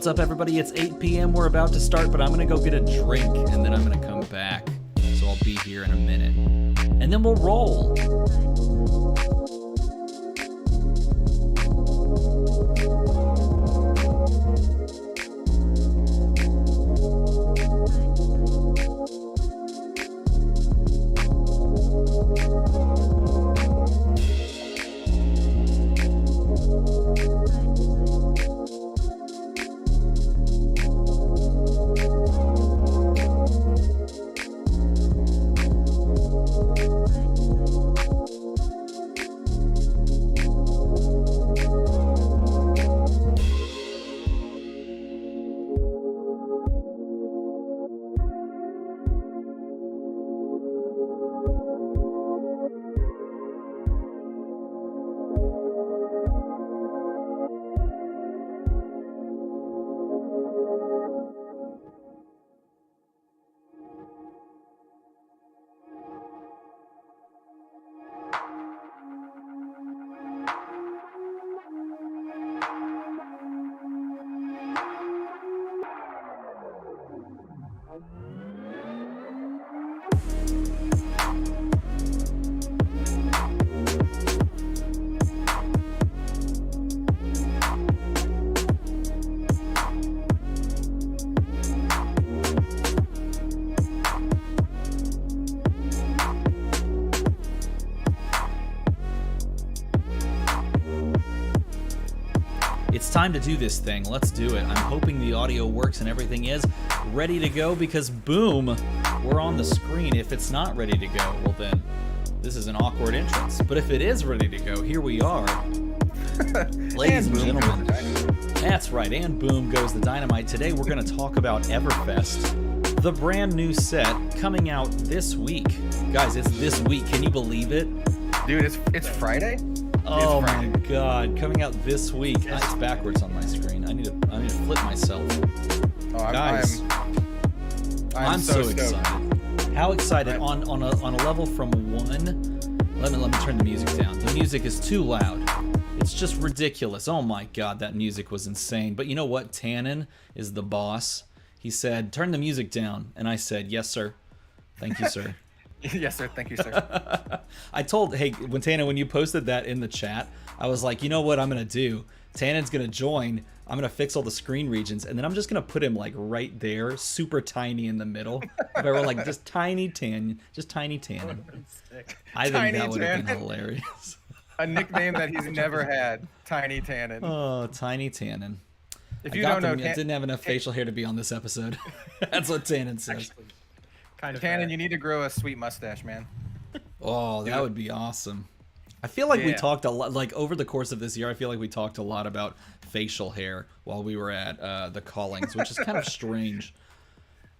up, everybody? It's 8 p.m. We're about to start, but I'm going to go get a drink, and then I'm going to come back. So I'll be here in a minute. And then we'll roll. It's time to do this thing. Let's do it. I'm hoping the audio works and everything is ready to go because, boom, we're on the screen. If it's not ready to go, well then, this is an awkward entrance. But if it is ready to go, here we are. Ladies and gentlemen. That's right, and boom goes the dynamite. Today we're going to talk about Everfest, the brand new set coming out this week. Guys, it's this week. Can you believe it? Dude, it's Friday? Oh my god, coming out this week. It's backwards on my screen. I need to flip myself. Oh, Guys, I'm so excited. How excited on a level from 1? Let me turn the music down. The music is too loud. It's just ridiculous. Oh my god, that music was insane. But you know what? Tannen is the boss. He said, "Turn the music down." And I said, "Yes, sir. Thank you, sir." Yes, sir. Thank you, sir. I told, hey, when you posted that in the chat, I was like, you know what I'm going to do? Tannen's going to join. I'm going to fix all the screen regions, and then I'm just going to put him, like, right there, super tiny in the middle. If I were, like, just tiny Tannen. Just tiny Tannen. I think that would have been hilarious. A nickname that he's never had. Tiny Tannen. Oh, Tiny Tannen. If you don't know, I didn't have enough facial hair to be on this episode. That's what Tannen says. Actually, kind of Tannen, you need to grow a sweet mustache, man. Oh, that would be awesome. I feel like we talked a lot, like over the course of this year, I feel like we talked a lot about facial hair while we were at the callings, which is kind of strange.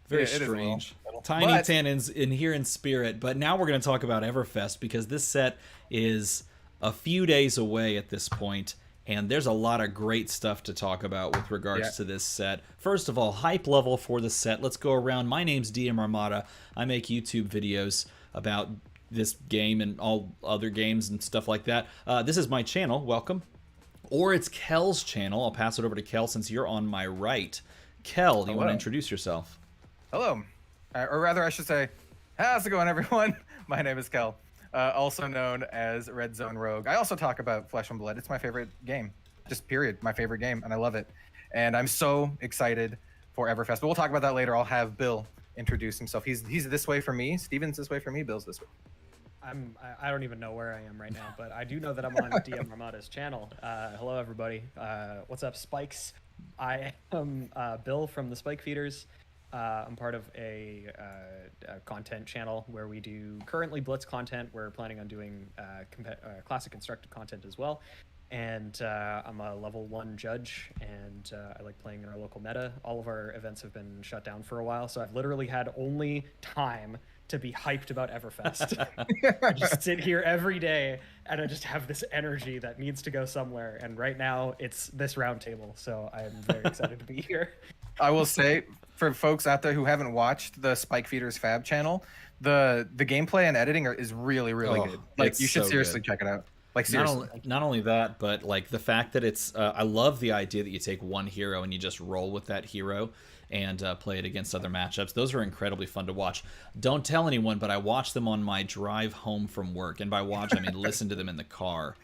Very strange. Tiny Tannen's in here in spirit, but now we're going to talk about Everfest because this set is a few days away at this point, and there's a lot of great stuff to talk about with regards to this set. First of all, hype level for the set. Let's go around. My name's ARMADA. I make YouTube videos about this game and all other games and stuff like that. This is my channel. Welcome. Or it's Kel's channel. I'll pass it over to Kel since you're on my right. Kel, do you want to introduce yourself? Hello. Or rather, I should say, how's it going, everyone? My name is Kel. Also known as RedZoneRogue. I also talk about Flesh and Blood. It's my favorite game. Just period. My favorite game, and I love it. And I'm so excited for Everfest. But we'll talk about that later. I'll have Bill introduce himself. He's this way for me. Steven's this way for me. Bill's this way. I don't even know where I am right now, but I do know that I'm on ARMADA's channel. Hello, everybody. What's up, Spikes? I am Bill from the Spike Feeders. I'm part of a content channel where we do currently Blitz content. We're planning on doing classic constructed content as well. And I'm a level 1 judge, and I like playing in our local meta. All of our events have been shut down for a while, so I've literally had only time to be hyped about Everfest. I just sit here every day, and I just have this energy that needs to go somewhere. And right now, it's this roundtable, so I'm very excited to be here. I will say, for folks out there who haven't watched the Spike Feeders Fab channel, the gameplay and editing is really good. Like, you should seriously check it out. Like seriously. Not only that, but like the fact that it's I love the idea that you take one hero and you just roll with that hero and play it against other matchups. Those are incredibly fun to watch. Don't tell anyone, but I watch them on my drive home from work, and by watch I mean listen to them in the car.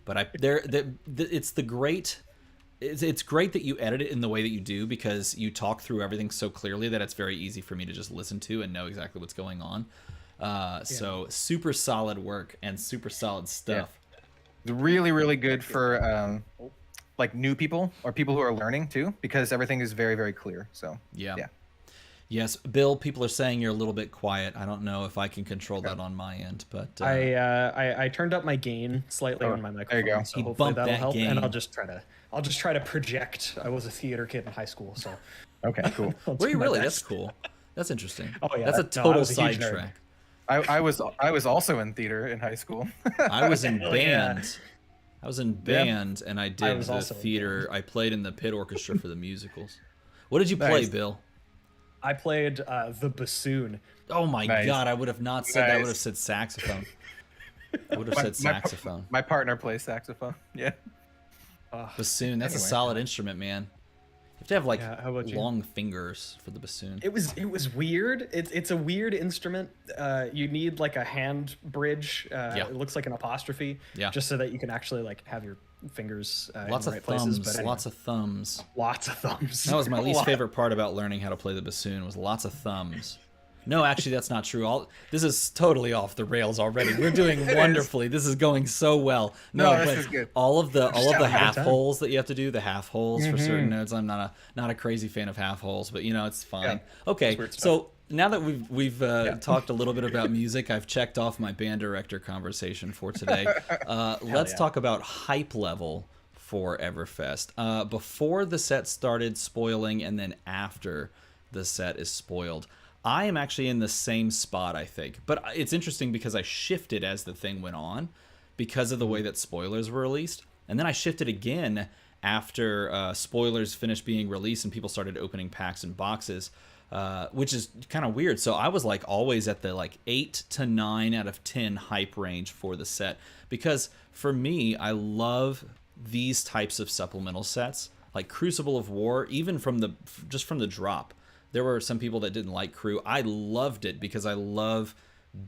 But it's great that you edit it in the way that you do, because you talk through everything so clearly that it's very easy for me to just listen to and know exactly what's going on. So super solid work and super solid stuff. Yeah. It's really, really good for like new people or people who are learning too, because everything is very, very clear. So yeah. Yes, Bill, people are saying you're a little bit quiet. I don't know if I can control that on my end, but I turned up my gain slightly on my microphone. There you go. So hopefully that'll help. And I'll just try to project. I was a theater kid in high school, so okay, cool. Were you really? That's cool. That's interesting. Oh yeah, that's a total sidetrack. I was also in theater in high school. I was in band. Yeah. I was in band, and I did the also theater. I played in the pit orchestra for the musicals. What did you play, Bill? I played the bassoon. Oh my God! I would have not said that. I would have said saxophone. I would have said saxophone. My partner plays saxophone. Yeah. Bassoon. That's a solid instrument, man. You have to have like long fingers for the bassoon. It was weird. It's a weird instrument. You need like a hand bridge. It looks like an apostrophe. Yeah. Just so that you can actually like have your fingers lots in the of right thumbs. places. But Lots of thumbs. Lots of thumbs. That was my least favorite part about learning how to play the bassoon, was lots of thumbs. No, actually, that's not true. This is totally off the rails already. We're doing wonderfully. This is going so well. No, this is good. All of the half holes that you have to do, the half holes for certain notes. I'm not a crazy fan of half holes, but it's fine. Yeah. Okay, so now that we've talked a little bit about music, I've checked off my band director conversation for today. Let's talk about hype level for Everfest. Before the set started spoiling, and then after the set is spoiled. I am actually in the same spot, I think. But it's interesting because I shifted as the thing went on because of the way that spoilers were released. And then I shifted again after spoilers finished being released and people started opening packs and boxes, which is kind of weird. So I was like always at the 8 to 9 out of 10 hype range for the set. Because for me, I love these types of supplemental sets, like Crucible of War, even from the drop. There were some people that didn't like Crew. I loved it because I love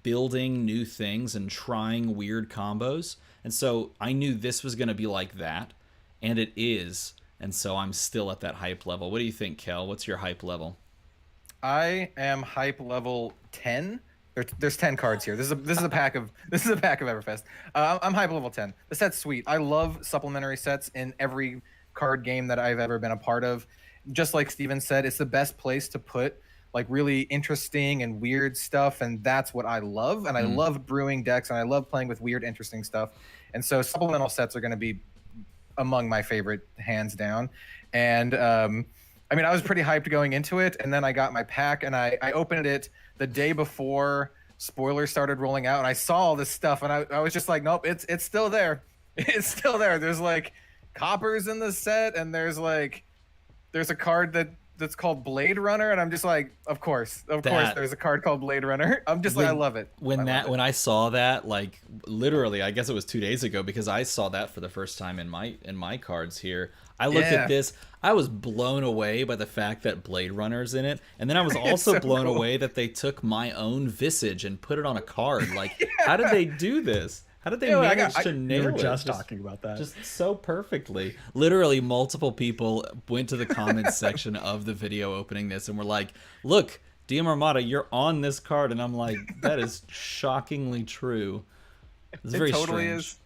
building new things and trying weird combos. And so I knew this was going to be like that, and it is. And so I'm still at that hype level. What do you think, Kel? What's your hype level? I am hype level 10. There's 10 cards here. This is a pack of Everfest. I'm hype level 10. The set's sweet. I love supplementary sets in every card game that I've ever been a part of. Just like Steven said, it's the best place to put like really interesting and weird stuff, and that's what I love. And I love brewing decks, and I love playing with weird, interesting stuff. And so supplemental sets are going to be among my favorite, hands down. And I was pretty hyped going into it, and then I got my pack, and I opened it the day before spoilers started rolling out, and I saw all this stuff, and I was just like, nope, it's still there. It's still there. There's like coppers in the set, and there's a card that's called Blade Runner, and I'm just like, of course there's a card called Blade Runner. I'm just like, I love it. When I saw that, like literally, I guess it was 2 days ago, because I saw that for the first time in my cards here. I looked at this, I was blown away by the fact that Blade Runner's in it, and then I was also blown away that they took my own Visage and put it on a card. Like, how did they do this? How did they manage to nail it? We were just talking about that. Just so perfectly. Literally, multiple people went to the comments section of the video opening this and were like, look, DM Armada, you're on this card. And I'm like, that is shockingly true. It's very totally strange.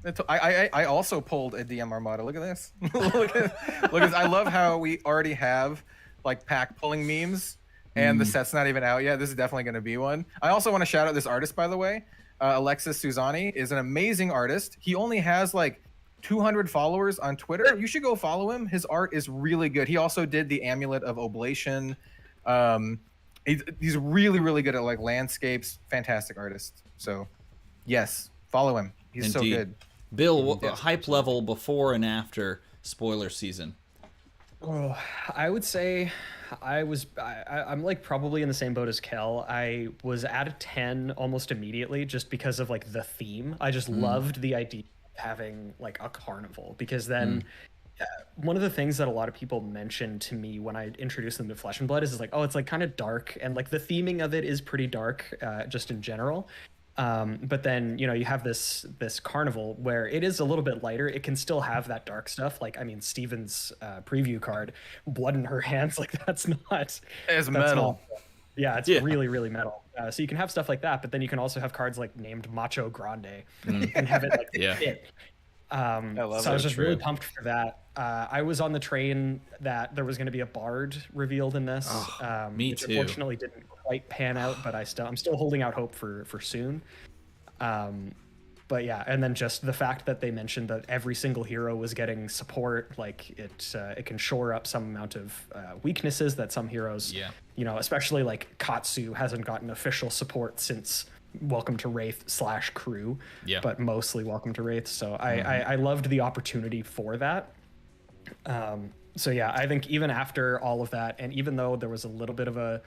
Is. I also pulled a DM Armada. Look at this. look at I love how we already have like pack pulling memes, and the set's not even out yet. This is definitely going to be one. I also want to shout out this artist, by the way. Alexis Suzani is an amazing artist. He only has like 200 followers on Twitter. You should go follow him. His art is really good. He also did the Amulet of Oblation. He's really, really good at like landscapes. Fantastic artist. So, yes, follow him. He's Indeed. So good. Bill, hype level before and after spoiler season? Oh, I would say I'm like probably in the same boat as Kel. I was at a 10 almost immediately just because of like the theme. I just loved the idea having like a carnival, because then one of the things that a lot of people mention to me when I introduce them to Flesh and Blood is like, oh, it's like kind of dark, and like the theming of it is pretty dark, just in general. But then, you know, you have this carnival where it is a little bit lighter. It can still have that dark stuff. Like, I mean, Steven's preview card, blood in her hands, like that's metal. Yeah, it's really, really metal. So you can have stuff like that, but then you can also have cards like named Macho Grande and have it like fit. So I was just really pumped for that. I was on the train that there was going to be a bard revealed in this. Me which too. Unfortunately, didn't quite pan out, but I'm still holding out hope for soon. But yeah, and then just the fact that they mentioned that every single hero was getting support, like it can shore up some amount of weaknesses that some heroes, you know, especially like Katsu hasn't gotten official support since Welcome to Wraith / Crew, but mostly Welcome to Wraith. So I loved the opportunity for that. So yeah, I think even after all of that, and even though there was a little bit of a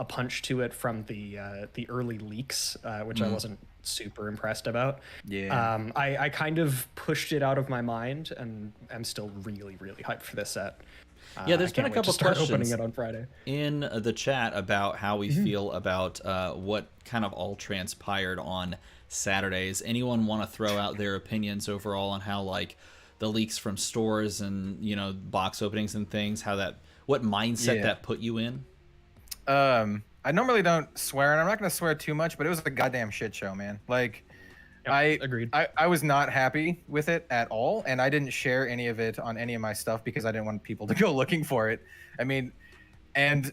punch to it from the early leaks, which I wasn't super impressed about. I kind of pushed it out of my mind, and I'm still really, really hyped for this set. There's been a couple questions opening it on Friday in the chat about how we feel about what kind of all transpired on Saturdays. Anyone want to throw out their opinions overall on how like the leaks from stores and, you know, box openings and things, what mindset that put you in? I normally don't swear, and I'm not going to swear too much, but it was a goddamn shit show, man. Like, I agreed. I was not happy with it at all, and I didn't share any of it on any of my stuff because I didn't want people to go looking for it. I mean, and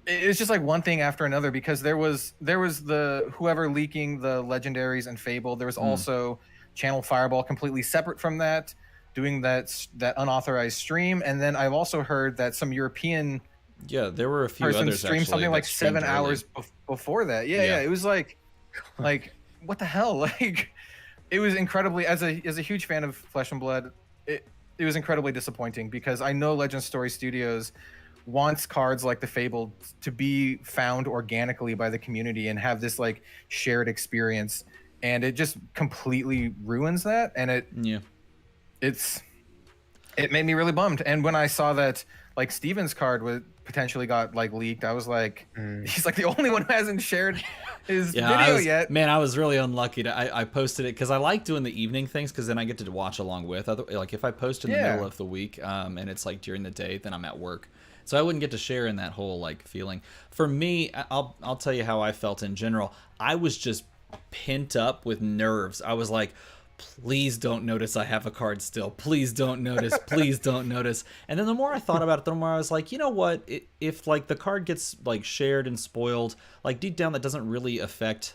it's just like one thing after another, because there was the whoever leaking the legendaries and Fable. There was also Channel Fireball completely separate from that, doing that unauthorized stream, and then I've also heard that some European there were a few others streamed something like 7 hours before that. It was like what the hell? Like, it was incredibly, as a huge fan of Flesh and Blood, it was incredibly disappointing, because I know Legend Story Studios wants cards like the Fable to be found organically by the community and have this like shared experience, and it just completely ruins that. And it made me really bummed. And when I saw that like Steven's card potentially got like leaked, I was like, he's like the only one who hasn't shared his video yet. Man, I was really unlucky. I posted it because I like doing the evening things, because then I get to watch along with other. Like if I post in the middle of the week, and it's like during the day, then I'm at work, so I wouldn't get to share in that whole like feeling. For me, I'll tell you how I felt in general. I was just pent up with nerves. I was like, please don't notice I have a card still. Please don't notice. Please don't notice. And then the more I thought about it, the more I was like, you know what? If like the card gets like shared and spoiled, like deep down that doesn't really affect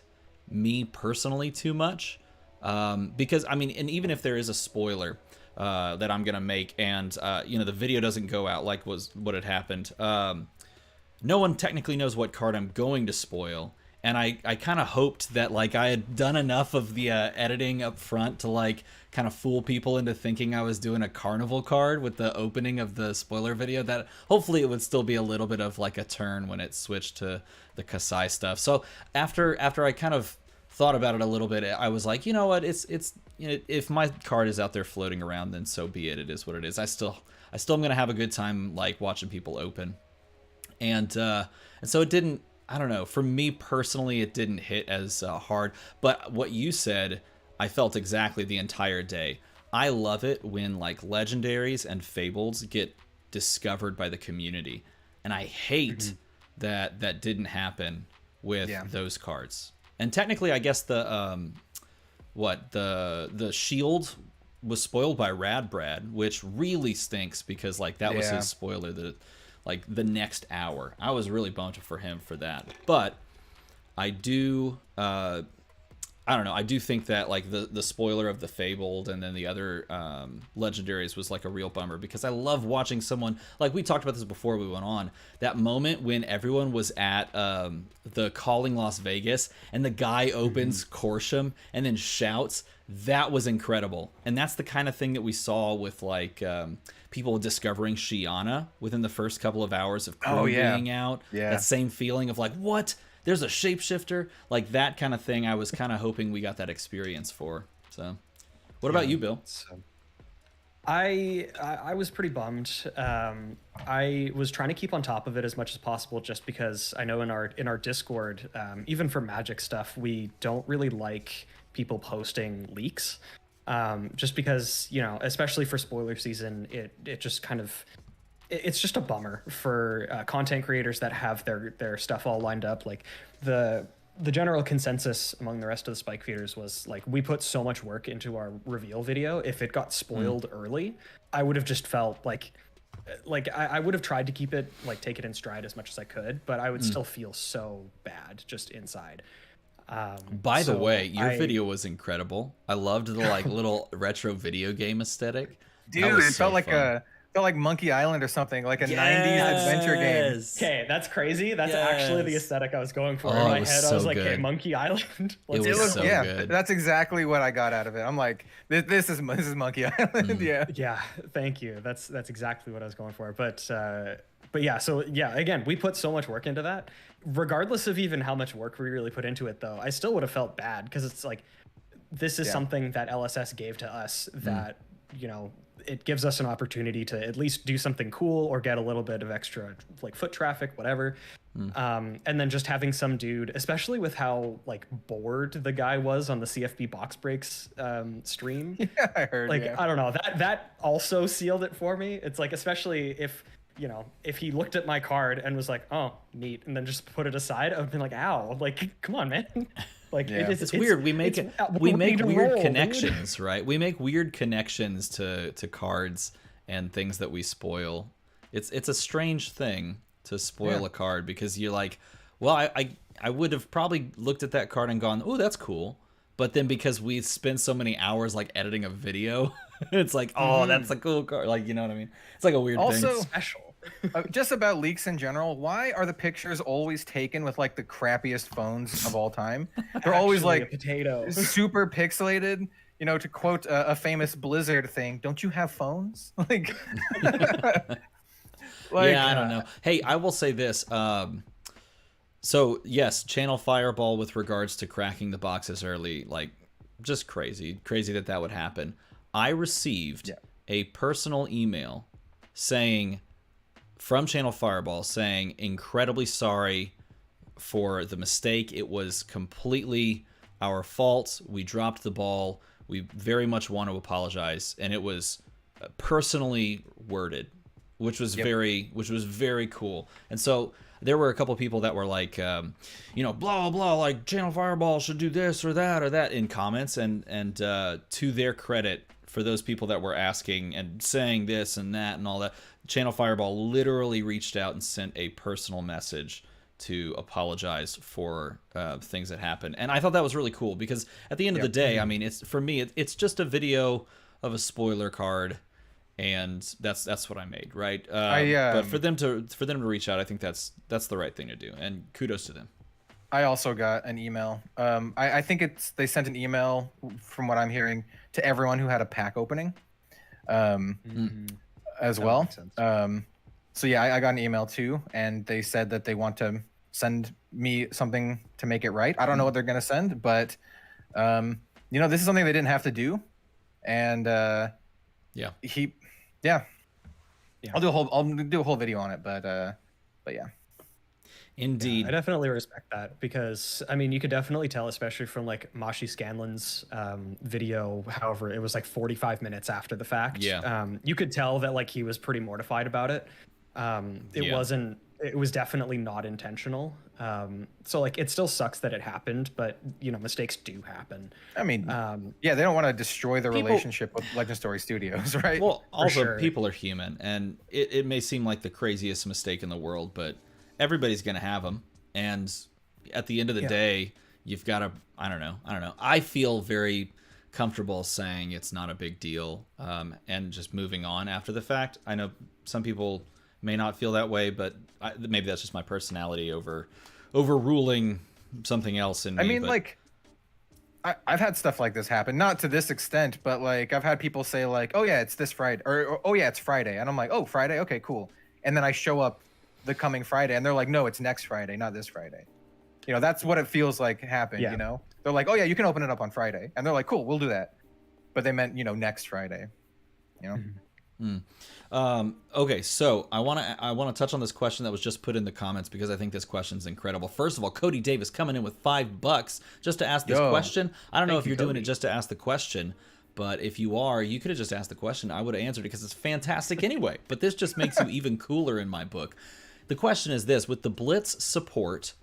me personally too much. Because I mean, and even if there is a spoiler that I'm gonna make, and you know, the video doesn't go out like was what had happened, no one technically knows what card I'm going to spoil. And I kind of hoped that like I had done enough of the editing up front to like kind of fool people into thinking I was doing a carnival card with the opening of the spoiler video, that hopefully it would still be a little bit of like a turn when it switched to the Kasai stuff. So after I kind of thought about it a little bit, I was like, you know what, it's you know, if my card is out there floating around, then so be it. It is what it is. I still am gonna have a good time like watching people open, and so it didn't. I don't know. For me personally, it didn't hit as hard. But what you said, I felt exactly the entire day. I love it when like legendaries and fables get discovered by the community, and I hate that didn't happen with those cards. And technically, I guess the shield was spoiled by Rad Brad, which really stinks, because like that was his spoiler that. Like the next hour. I was really bummed for him for that. But I do I don't know, I do think that like the spoiler of the Fabled and then the other legendaries was like a real bummer, because I love watching someone, like we talked about this before we went on, that moment when everyone was at the Calling Las Vegas and the guy opens Corsham and then shouts. That was incredible. And that's the kind of thing that we saw with like people discovering Shiana within the first couple of hours of Crew being out. That same feeling of like, what? There's a shapeshifter? Like that kind of thing. I was kind of hoping we got that experience for. So What about you, Bill? So, I was pretty bummed. I was trying to keep on top of it as much as possible, just because I know in our Discord, even for Magic stuff, we don't really like people posting leaks. Just because, you know, especially for spoiler season, it just kind of, it's just a bummer for content creators that have their stuff all lined up. Like the general consensus among the rest of the spike feeders was like, we put so much work into our reveal video. If it got spoiled early, I would have just felt like I would have tried to keep it, like, take it in stride as much as I could, but I would still feel so bad just inside. By the way, your video was incredible. I loved the like little retro video game aesthetic. Dude, it felt like Monkey Island or something, like a 90s adventure game. Okay, that's crazy. That's actually the aesthetic I was going for. Oh, in my was head, so I was like, good. hey, Monkey Island. It was so good. That's exactly what I got out of it. I'm like, this is Monkey Island. Yeah, thank you. That's exactly what I was going for. But yeah, so yeah, again, we put so much work into that. Regardless of even how much work we really put into it, though, I still would have felt bad, because it's like, this is something that LSS gave to us that, you know, it gives us an opportunity to at least do something cool or get a little bit of extra, like, foot traffic, whatever. And then just having some dude, especially with how, like, bored the guy was on the CFB box breaks stream. Yeah, I heard. Like, I don't know, that also sealed it for me. It's like, especially if, you know, if he looked at my card and was like, oh, neat, and then just put it aside, I've been like, ow, like, come on, man. Like, it's weird. We make weird connections, right? We make weird connections to cards and things that we spoil. It's a strange thing to spoil a card, because you're like, well, I would have probably looked at that card and gone, oh, that's cool. But then because we spend so many hours like editing a video, it's like, oh, that's a cool card. Like, you know what I mean? It's like a weird thing. Also, special. Just about leaks in general, why are the pictures always taken with like the crappiest phones of all time? They're always like potato, super pixelated. You know, to quote a famous Blizzard thing, "Don't you have phones?" Like, yeah, I don't know. Hey, I will say this. So yes, Channel Fireball with regards to cracking the boxes early, like, just crazy that would happen. I received a personal email saying, from Channel Fireball, saying, incredibly sorry for the mistake. It was completely our fault. We dropped the ball. We very much want to apologize. And it was personally worded, which was very cool. And so there were a couple people that were like, you know, blah, blah, like, Channel Fireball should do this or that in comments. And to their credit, for those people that were asking and saying this and that and all that, Channel Fireball literally reached out and sent a personal message to apologize for things that happened. And I thought that was really cool, because at the end of the day, I mean, it's, for me, it's just a video of a spoiler card, and that's what I made, right? But for them to reach out, I think that's the right thing to do, and kudos to them. I also got an email. I think they sent an email, from what I'm hearing, to everyone who had a pack opening. As well. So yeah, I got an email too, and they said that they want to send me something to make it right. I don't know what they're gonna send, but you know, this is something they didn't have to do, and I'll do a whole video on it, but yeah. Indeed. Yeah, I definitely respect that, because I mean, you could definitely tell, especially from like Mashi Scanlan's video, however, it was like 45 minutes after the fact. Yeah. You could tell that like he was pretty mortified about it. It was definitely not intentional. So like, it still sucks that it happened, but you know, mistakes do happen. I mean, they don't want to destroy the relationship with Legend Story Studios, right? Well, also people are human, and it may seem like the craziest mistake in the world, but everybody's gonna have them, and at the end of the day, you've got to, I don't know. I feel very comfortable saying it's not a big deal, and just moving on after the fact. I know some people may not feel that way, but maybe that's just my personality overruling something else in me. I mean, like, I've had stuff like this happen, not to this extent, but like, I've had people say like, oh yeah, it's this Friday, or oh yeah, it's Friday, and I'm like, oh, Friday, okay, cool, and then I show up the coming Friday, and they're like, no, it's next Friday, not this Friday. You know, that's what it feels like happened. You know, they're like, oh yeah, you can open it up on Friday, and they're like, cool, we'll do that. but they meant next Friday. Okay, so I want to touch on this question that was just put in the comments because I think this question's incredible. First of all, Cody Davis coming in with $5 just to ask this question. I don't know if you're doing it just to ask the question, but if you are, you could have just asked the question. I would have answered it because it's fantastic anyway. But this just makes you even cooler in my book. The question is this: with the Blitz support,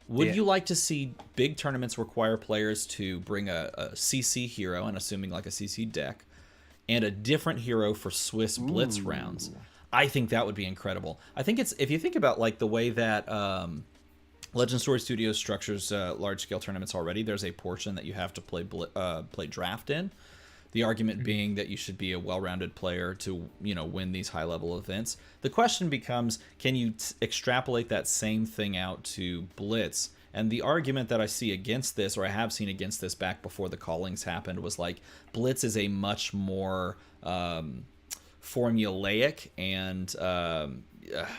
would you like to see big tournaments require players to bring a CC hero, and assuming like a CC deck, and a different hero for Swiss Blitz rounds? I think that would be incredible. I think it's, if you think about like the way that Legend Story Studios structures large-scale tournaments already, there's a portion that you have to play draft in. The argument being that you should be a well-rounded player to, win these high-level events. The question becomes, can you extrapolate that same thing out to Blitz? And the argument that I see against this, or I have seen against this back before the callings happened, was like Blitz is a much more formulaic and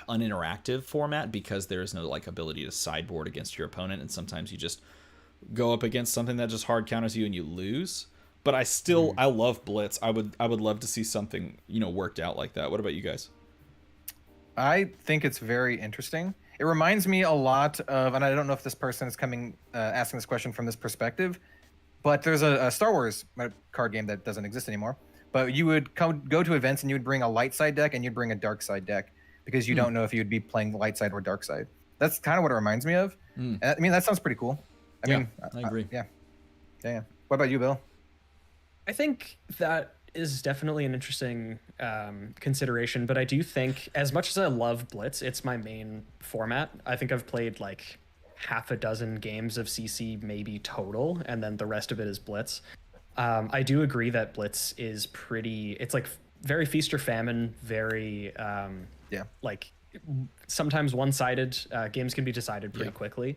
uninteractive format because there is no like ability to sideboard against your opponent, and sometimes you just go up against something that just hard counters you and you lose. But I still I love Blitz. I would love to see something worked out like that. What about you guys? I think it's very interesting. It reminds me a lot of, and I don't know if this person is asking this question from this perspective, but there's a Star Wars card game that doesn't exist anymore. But you would go to events and you would bring a light side deck and you'd bring a dark side deck because you don't know if you'd be playing light side or dark side. That's kind of what it reminds me of. And, I mean, that sounds pretty cool. I agree. Yeah. What about you, Bill? I think that is definitely an interesting consideration, but I do think, as much as I love Blitz, it's my main format. I think I've played like half a dozen games of CC maybe total, and then the rest of it is Blitz. I do agree that Blitz is it's like very feast or famine, very like sometimes one-sided. Games can be decided pretty quickly.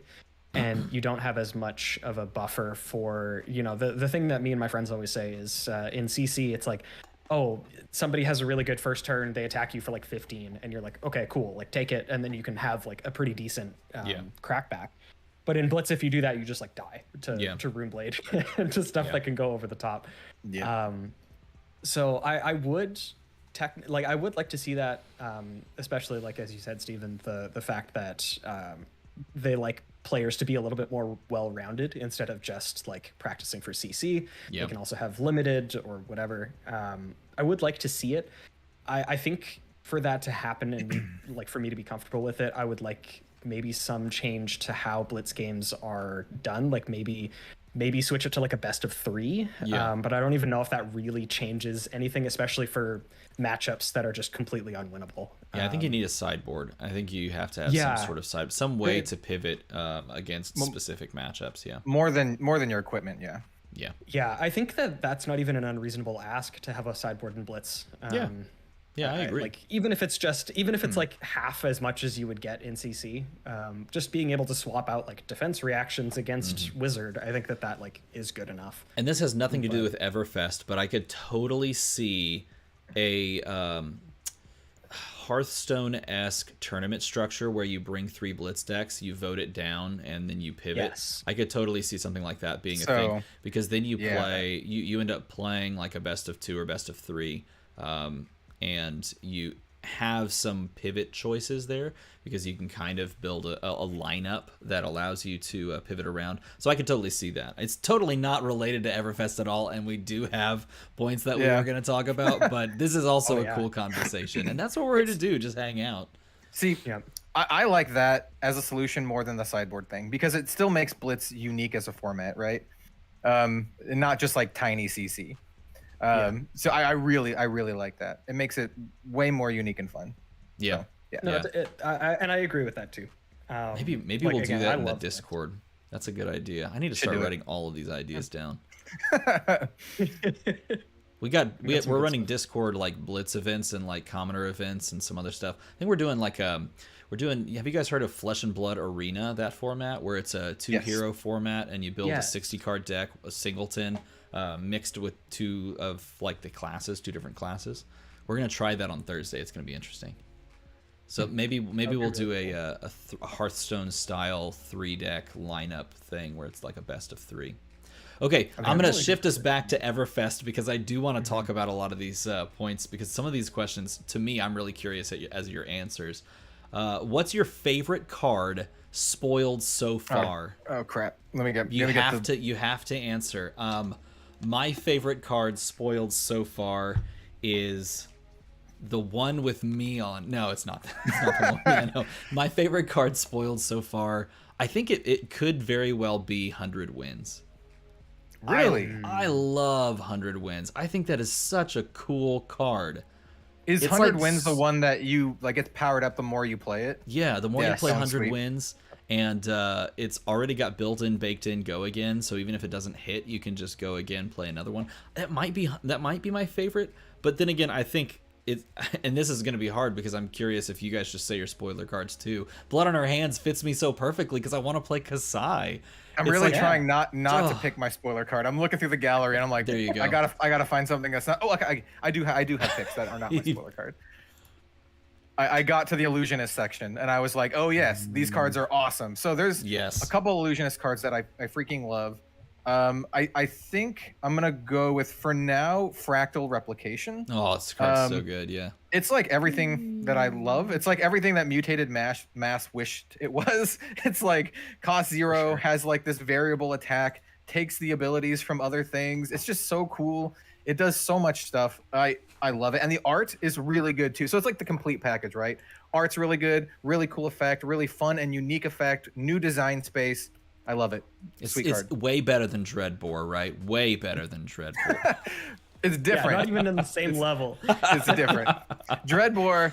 And you don't have as much of a buffer for, the thing that me and my friends always say is in CC, it's like, oh, somebody has a really good first turn, they attack you for like 15, and you're like, okay, cool, like take it, and then you can have like a pretty decent crackback. But in Blitz, if you do that, you just like die to Runeblade and to stuff that can go over the top. So I would I would like to see that, especially like as you said, Steven, the fact that they like players to be a little bit more well-rounded instead of just like practicing for CC. They can also have limited or whatever. I would like to see it. I think for that to happen and like for me to be comfortable with it, I would like maybe some change to how Blitz games are done. Like maybe switch it to like a best of 3. But I don't even know if that really changes anything, especially for matchups that are just completely unwinnable. I think you need a sideboard. I think you have to have some sort of some way to pivot against specific matchups. More than your equipment. Yeah, I think that's not even an unreasonable ask to have a sideboard in Blitz. I agree. Like even if it's like half as much as you would get in CC, just being able to swap out like defense reactions against Wizard, I think that like is good enough. And this has nothing to do with Everfest, but I could totally see a Hearthstone-esque tournament structure where you bring 3 Blitz decks, you vote it down, and then you pivot. Yes. I could totally see something like that being a thing, because then you play, you end up playing like a best of 2 or best of 3, and you have some pivot choices there because you can kind of build a lineup that allows you to pivot around. So I can totally see that. It's totally not related to Everfest at all, and we do have points that we are going to talk about, but this is also a cool conversation, and that's what we're here to do, just hang out. See, I like that as a solution more than the sideboard thing, because it still makes Blitz unique as a format, right? And not just like tiny CC. So I really like that. It makes it way more unique and fun. Yeah. So, No, and I agree with that too. Maybe like, we'll again, do that in the Discord. That's a good idea. I need to start writing all of these ideas down. We're running Discord like Blitz events and like commoner events and some other stuff. I think we're doing like have you guys heard of Flesh and Blood Arena, that format where it's a 2 hero format and you build a 60 card deck, a singleton, mixed with 2 of like the classes, 2 different classes. We're gonna try that on Thursday. It's gonna be interesting. So maybe we'll do a Hearthstone style 3 deck lineup thing where it's like a best of 3. Okay, I'm going to shift us back to Everfest because I do want to talk about a lot of these points because some of these questions, to me, I'm really curious as your answers. What's your favorite card spoiled so far? Oh crap! You have to answer. My favorite card spoiled so far is the one with me on. No, it's not. It's not the one. Yeah, no. My favorite card spoiled so far. I think it could very well be 100 Wins. Really? I love 100 Wins. I think that is such a cool card. Is 100 Wins the one that you like gets powered up the more you play it? Yeah, the more you play 100 Wins, and it's already got built-in, baked-in go again. So even if it doesn't hit, you can just go again, play another one. That might be my favorite. But then again, I think it, and this is going to be hard because I'm curious if you guys just say your spoiler cards too. Blood on Our Hands fits me so perfectly because I want to play Kasai. I'm really trying not to pick my spoiler card. I'm looking through the gallery and I'm like, there you go. I gotta find something that's not. Oh, okay, I do have picks that are not my spoiler card. I got to the illusionist section and I was like, oh yes, these cards are awesome. So there's a couple illusionist cards that I freaking love. I think I'm gonna go with, for now, Fractal Replication. Oh, this card's so good, yeah. It's like everything that I love. It's like everything that Mutated Mass wished it was. It's like cost 0, has like this variable attack, takes the abilities from other things. It's just so cool. It does so much stuff. I love it. And the art is really good too. So it's like the complete package, right? Art's really good, really cool effect, really fun and unique effect, new design space. I love it. It's way better than Dreadbore, right? Way better than Dreadbore. It's different. Yeah, not even in the same level. It's different. Dreadbore,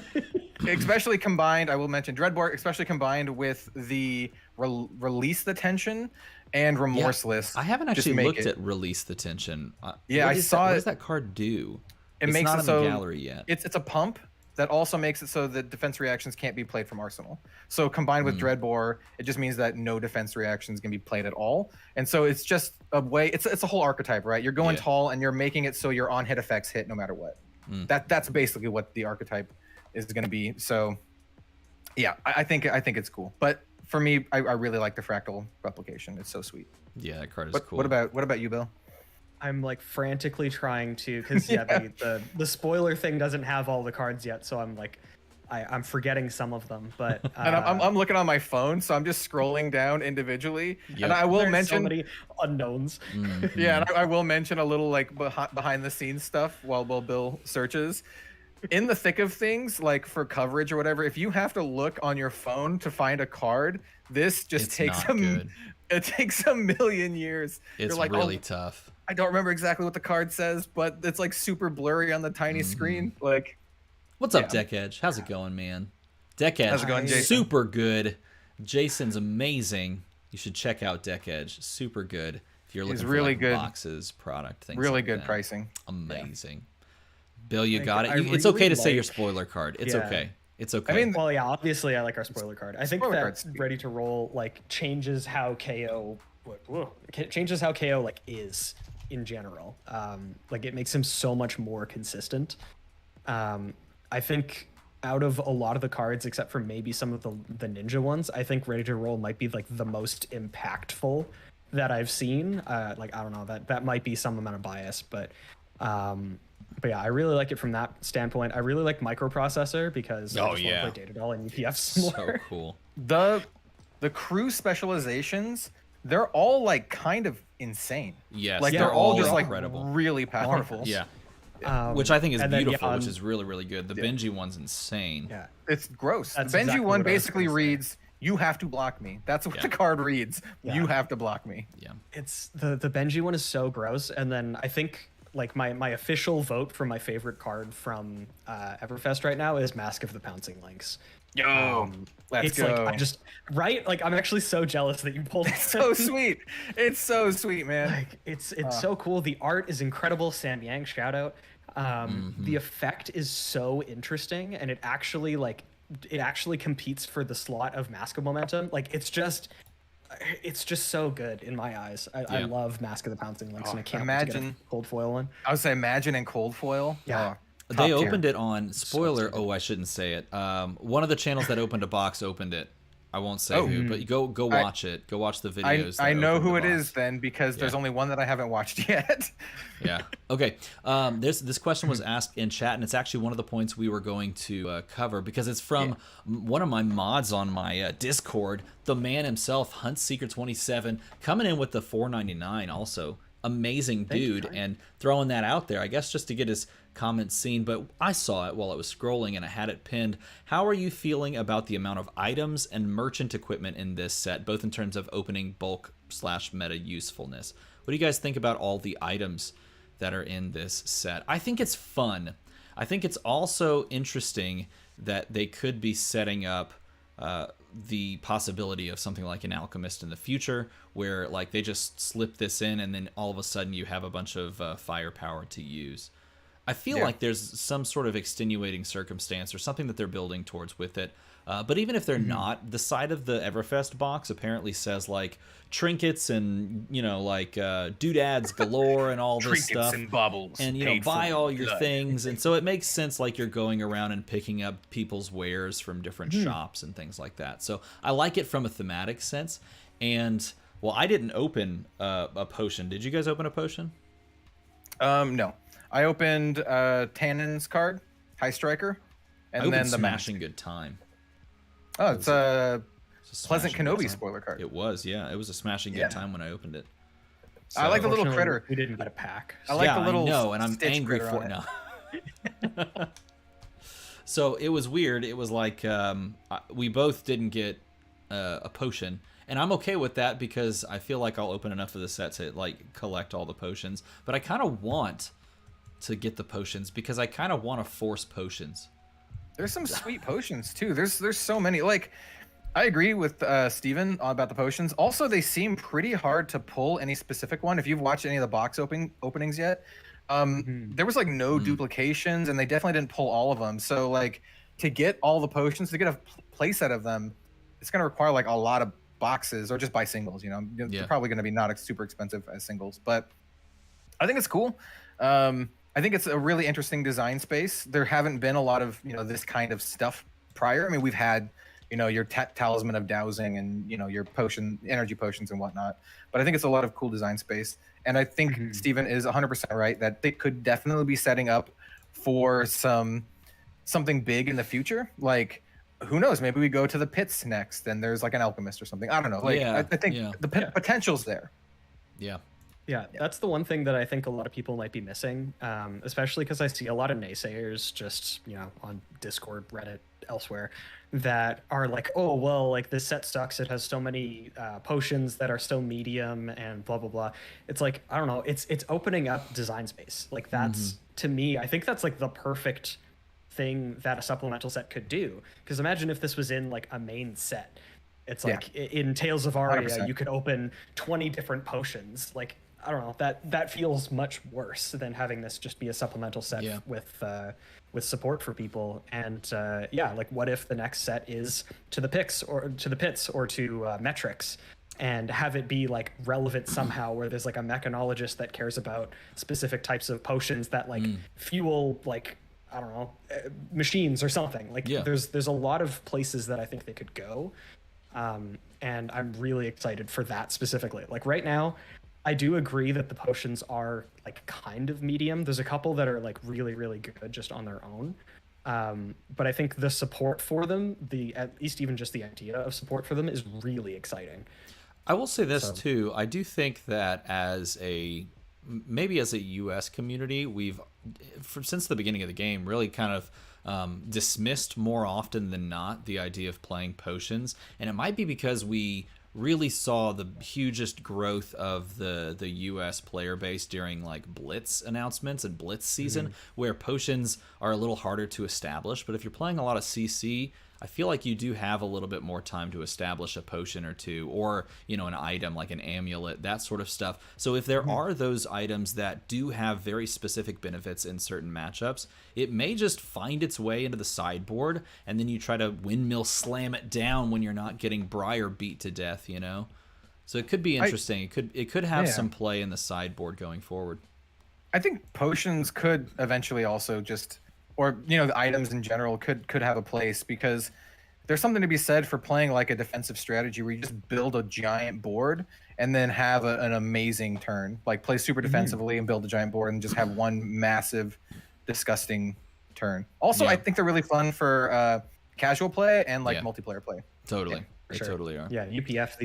especially combined, I will mention Dreadbore, especially combined with the Release the Tension and Remorseless. Yeah, I haven't actually looked at Release the Tension. Yeah, I saw it. What does that card do? It's makes not it in so the gallery yet. It's a pump that also makes it so that defense reactions can't be played from Arsenal. So combined with Dreadbore, it just means that no defense reactions can be played at all. And so it's just a way, it's a whole archetype, right? You're going tall and you're making it so your on-hit effects hit no matter what. That's basically what the archetype is going to be. So yeah, I think it's cool. But for me, I really like the Fractal Replication. It's so sweet. Yeah, that card is cool. What about you, Bill? I'm like frantically trying to, because the spoiler thing doesn't have all the cards yet, so I'm like, I'm forgetting some of them. But and I'm looking on my phone, so I'm just scrolling down individually. And I will mention so many unknowns. Yeah, and I will mention a little like behind the scenes stuff while Bill searches. In the thick of things, like for coverage or whatever, if you have to look on your phone to find a card, this just takes it takes a million years. It's like, really tough. I don't remember exactly what the card says, but it's like super blurry on the tiny screen. Like, what's up, Deck Edge? How's it going, man? Deck Edge, how's it going, Jason? Super good. Jason's amazing. You should check out Deck Edge. Super good. If you're looking for like boxes, product things. Really like good that. Pricing. Amazing. Bill, you got it. It's okay to say your spoiler card. It's okay. It's okay. I mean, well, yeah, obviously I like our spoiler card. I think that Ready to Roll like changes how KO like is in general. Like it makes him so much more consistent. I think out of a lot of the cards, except for maybe some of the ninja ones, I think Ready to Roll might be like the most impactful that I've seen. Like I don't know, that might be some amount of bias, but yeah, I really like it from that standpoint. I really like Microprocessor because I just want to play Data Doll and UPF more. So cool. The crew specializations, they're all like kind of insane. Yes, like they're all just incredible. Like really powerful. Yeah. Which I think is beautiful, which is really, really good. The Benji one's insane. Yeah, it's gross. The Benji one basically reads, "You have to block me." That's what the card reads. Yeah. You have to block me. Yeah. It's the Benji one is so gross. And then I think like my official vote for my favorite card from Everfest right now is Mask of the Pouncing Lynx. Yo, let's go. Like like I'm actually so jealous that you pulled it. So sweet. It's so sweet, man. Like it's so cool. The art is incredible. Sam Yang, shout out. The effect is so interesting, and it actually competes for the slot of Mask of Momentum. Like it's just so good in my eyes. I love Mask of the Pouncing Lynx, and I can't wait to get a cold foil one. I would say imagine in cold foil. Yeah. They opened it on spoiler. Oh, I shouldn't say it. One of the channels that opened a box opened it. I won't say who, but go watch it. Go watch the videos. I know who it box. is then, because there's only one that I haven't watched yet. Yeah. Okay. This question was asked in chat, and it's actually one of the points we were going to cover, because it's from one of my mods on my Discord. The man himself, Hunt Secret 27, coming in with the $4.99. Also, amazing dude, and throwing that out there, I guess, just to get his comments seen. But I saw it while I was scrolling, and I had it pinned. How are you feeling about the amount of items and merchant equipment in this set, both in terms of opening bulk / meta usefulness? What do you guys think about all the items that are in this set? I think it's fun. I think it's also interesting that they could be setting up the possibility of something like an alchemist in the future, where like they just slip this in and then all of a sudden you have a bunch of firepower to use. I feel like there's some sort of extenuating circumstance or something that they're building towards with it. But even if they're not, the side of the Everfest box apparently says like trinkets and, you know, like doodads galore and all this stuff. And bubbles. And, you know, buy all your things. And so it makes sense, like you're going around and picking up people's wares from different shops and things like that. So I like it from a thematic sense. And, well, I didn't open a potion. Did you guys open a potion? No. I opened Tannen's card, High Striker, and then the Smashing Good Time. Oh, it's a Pleasant Kenobi spoiler card. It was, yeah. It was a smashing good time when I opened it. So, I like the little critter. We didn't get a pack. I like the little. No, and I'm angry for it now. So it was weird. It was like we both didn't get a potion, and I'm okay with that because I feel like I'll open enough of the set to like collect all the potions. But I kind of want to get the potions because I kind of want to force potions. There's some sweet potions too. There's so many. Like, I agree with Steven about the potions. Also, they seem pretty hard to pull any specific one. If you've watched any of the box openings yet, there was like no duplications, and they definitely didn't pull all of them. So like to get all the potions, to get a playset of them, it's gonna require like a lot of boxes, or just buy singles. You know, they're probably gonna be not super expensive as singles, but I think it's cool. I think it's a really interesting design space. There haven't been a lot of, you know, this kind of stuff prior. I mean, we've had, you know, your talisman of dowsing and, you know, your energy potions and whatnot. But I think it's a lot of cool design space. And I think Steven is 100% right that they could definitely be setting up for something big in the future. Like, who knows? Maybe we go to the pits next and there's like an alchemist or something. I don't know. Like, I think the potential's there. Yeah. Yeah, that's the one thing that I think a lot of people might be missing, especially because I see a lot of naysayers just, you know, on Discord, Reddit, elsewhere, that are like, oh, well, like this set sucks. It has so many potions that are so medium and blah, blah, blah. It's like, I don't know. It's opening up design space. Like that's, to me, I think that's like the perfect thing that a supplemental set could do. Because imagine if this was in like a main set. It's like in Tales of Aria, 100%. You could open 20 different potions. Like, I don't know, that feels much worse than having this just be a supplemental set with support for people. And like what if the next set is to the pits or to metrics, and have it be like relevant somehow, where there's like a mechanologist that cares about specific types of potions that like fuel like, I don't know, machines or something. Like there's a lot of places that I think they could go. And I'm really excited for that specifically. Like right now, I do agree that the potions are like kind of medium. There's a couple that are like really, really good just on their own. But I think the support for them, at least even just the idea of support for them, is really exciting. I will say this too. I do think that maybe as a US community, we've, since the beginning of the game, really kind of dismissed more often than not the idea of playing potions. And it might be because we really saw the hugest growth of the US player base during like Blitz announcements and Blitz season, where potions are a little harder to establish. But if you're playing a lot of CC, I feel like you do have a little bit more time to establish a potion or two, or, you know, an item like an amulet, that sort of stuff. So if there are those items that do have very specific benefits in certain matchups, it may just find its way into the sideboard, and then you try to windmill slam it down when you're not getting Briar beat to death, you know? So it could be interesting. It could have some play in the sideboard going forward. I think potions could eventually also just, or, you know, the items in general could have a place, because there's something to be said for playing like a defensive strategy where you just build a giant board and then have an amazing turn. Like play super defensively and build a giant board and just have one massive, disgusting turn. Also, I think they're really fun for casual play and like multiplayer play. Totally. They totally are. Yeah, UPF,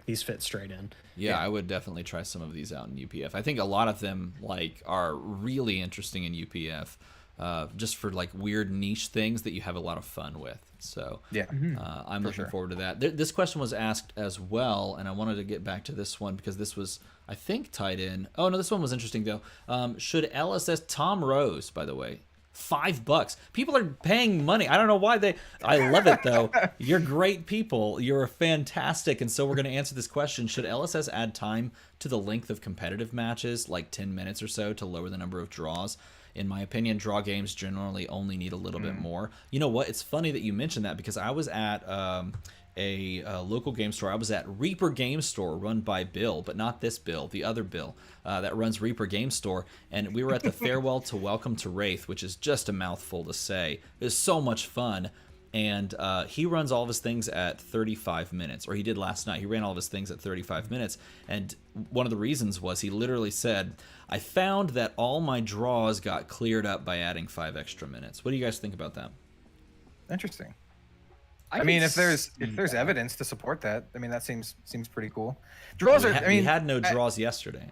these fit straight in. Yeah, I would definitely try some of these out in UPF. I think a lot of them like are really interesting in UPF. Just for like weird niche things that you have a lot of fun with. So I'm looking forward to that. This question was asked as well, and I wanted to get back to this one because this was, I think, tied in. Oh no, this one was interesting though. Should LSS Tom Rose, by the way, $5? People are paying money. I don't know why I love it though. You're great people. You're fantastic, and so we're going to answer this question. Should LSS add time to the length of competitive matches, like 10 minutes or so, to lower the number of draws? In my opinion, draw games generally only need a little bit more. You know what? It's funny that you mentioned that because I was at a local game store. I was at Reaper Game Store, run by Bill, but not this Bill, the other Bill that runs Reaper Game Store. And we were at the Farewell to Welcome to Wraith, which is just a mouthful to say. It was so much fun. And he runs all of his things at 35 minutes, or he did last night. He ran all of his things at 35 minutes. And one of the reasons was he literally said, I found that all my draws got cleared up by adding 5 extra minutes. What do you guys think about that? Interesting. I mean, if there's evidence to support that, I mean, that seems pretty cool. Draws are. I mean, we had no draws yesterday.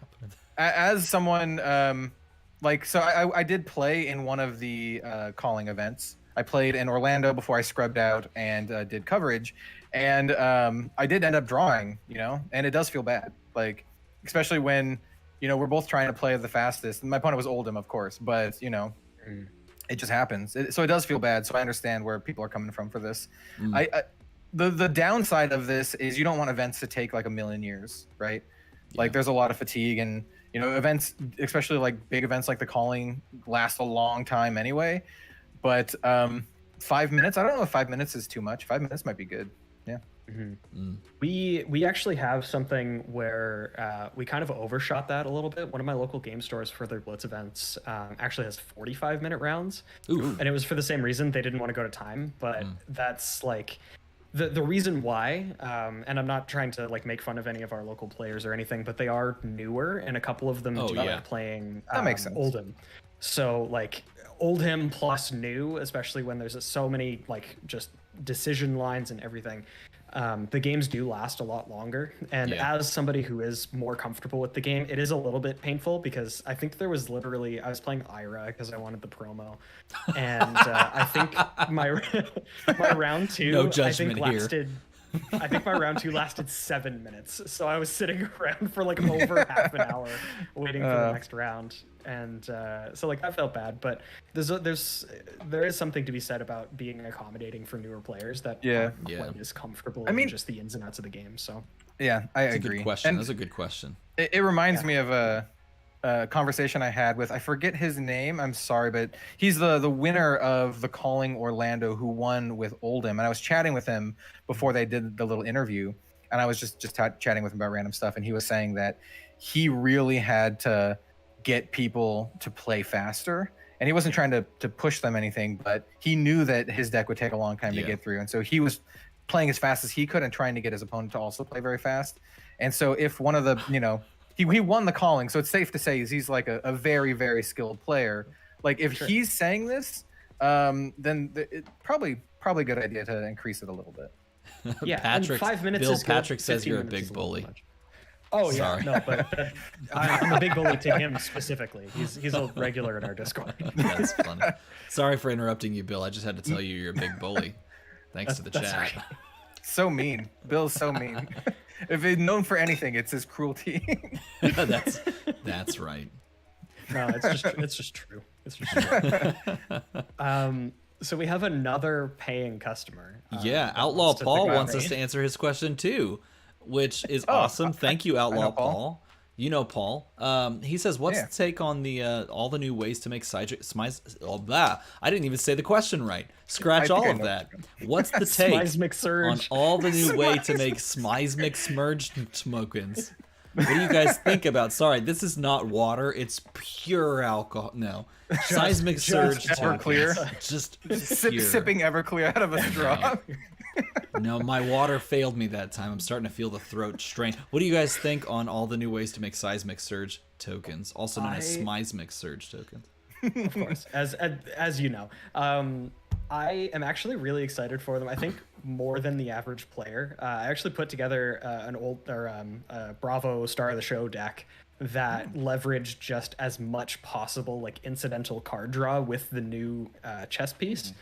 As someone I did play in one of the calling events. I played in Orlando before I scrubbed out and did coverage, and I did end up drawing, and it does feel bad, like especially when we're both trying to play the fastest. My opponent was Oldham, of course, but it just happens. So it does feel bad. So I understand where people are coming from for this. The downside of this is you don't want events to take like a million years, right? Like there's a lot of fatigue, and events, especially like big events like the calling, last a long time anyway. But 5 minutes, I don't know if 5 minutes is too much. 5 minutes might be good. Yeah. We actually have something where we kind of overshot that a little bit. One of my local game stores for their Blitz events actually has 45-minute rounds. Ooh. And it was for the same reason. They didn't want to go to time, but that's like the reason why. And I'm not trying to like make fun of any of our local players or anything, but they are newer, and a couple of them like playing that makes sense. Oldham. So like Oldham plus new, especially when there's so many like just decision lines and everything. The games do last a lot longer, and as somebody who is more comfortable with the game, it is a little bit painful because I think there was literally, I was playing Ira because I wanted the promo, and I think my round 2 no judgment lasted I think my round 2 lasted 7 minutes, so I was sitting around for like over half an hour waiting for the next round, and so like that felt bad. But there is something to be said about being accommodating for newer players that aren't quite as comfortable in just the ins and outs of the game. So yeah, I agree. That's a good question. That's a good question. It reminds me of a conversation I had with, I forget his name, I'm sorry, but he's the winner of the Calling Orlando who won with Oldham, and I was chatting with him before they did the little interview, and I was just chatting with him about random stuff, and he was saying that he really had to get people to play faster, and he wasn't trying to push them anything, but he knew that his deck would take a long time to get through, and so he was playing as fast as he could and trying to get his opponent to also play very fast. And so if one of the he won the Calling, so it's safe to say he's like a very, very skilled player. Like if he's saying this, then it's probably a good idea to increase it a a little bit. Yeah, Patrick, 5 minutes Bill is good. Patrick says you're a big bully. Oh yeah, no, but I'm a big bully to him specifically. He's a regular in our Discord. That's funny. Sorry for interrupting you, Bill. I just had to tell you you're a big bully. Thanks to the chat. Right. So mean. Bill's so mean. If he's known for anything, it's his cruelty. That's right. No, it's just true. It's just true. So we have another paying customer. Outlaw Paul wants us to answer his question too, which is awesome. Thank you, Outlaw Paul. You know Paul. He says, "What's the take on the all the new ways to make I didn't even say the question right. Scratch all of that. What's the take on all the new way to make Seismic smurged smokins? What do you guys think about? Sorry, this is not water. It's pure alcohol. No, Seismic surge Everclear. Just sipping Everclear out of a straw. No, my water failed me that time. I'm starting to feel the throat strain. What do you guys think on all the new ways to make Seismic Surge tokens, also known as Seismic Surge tokens? Of course, as you know. I am actually really excited for them. I think more than the average player. I actually put together an old Bravo Star of the Show deck that leveraged just as much possible like incidental card draw with the new chess piece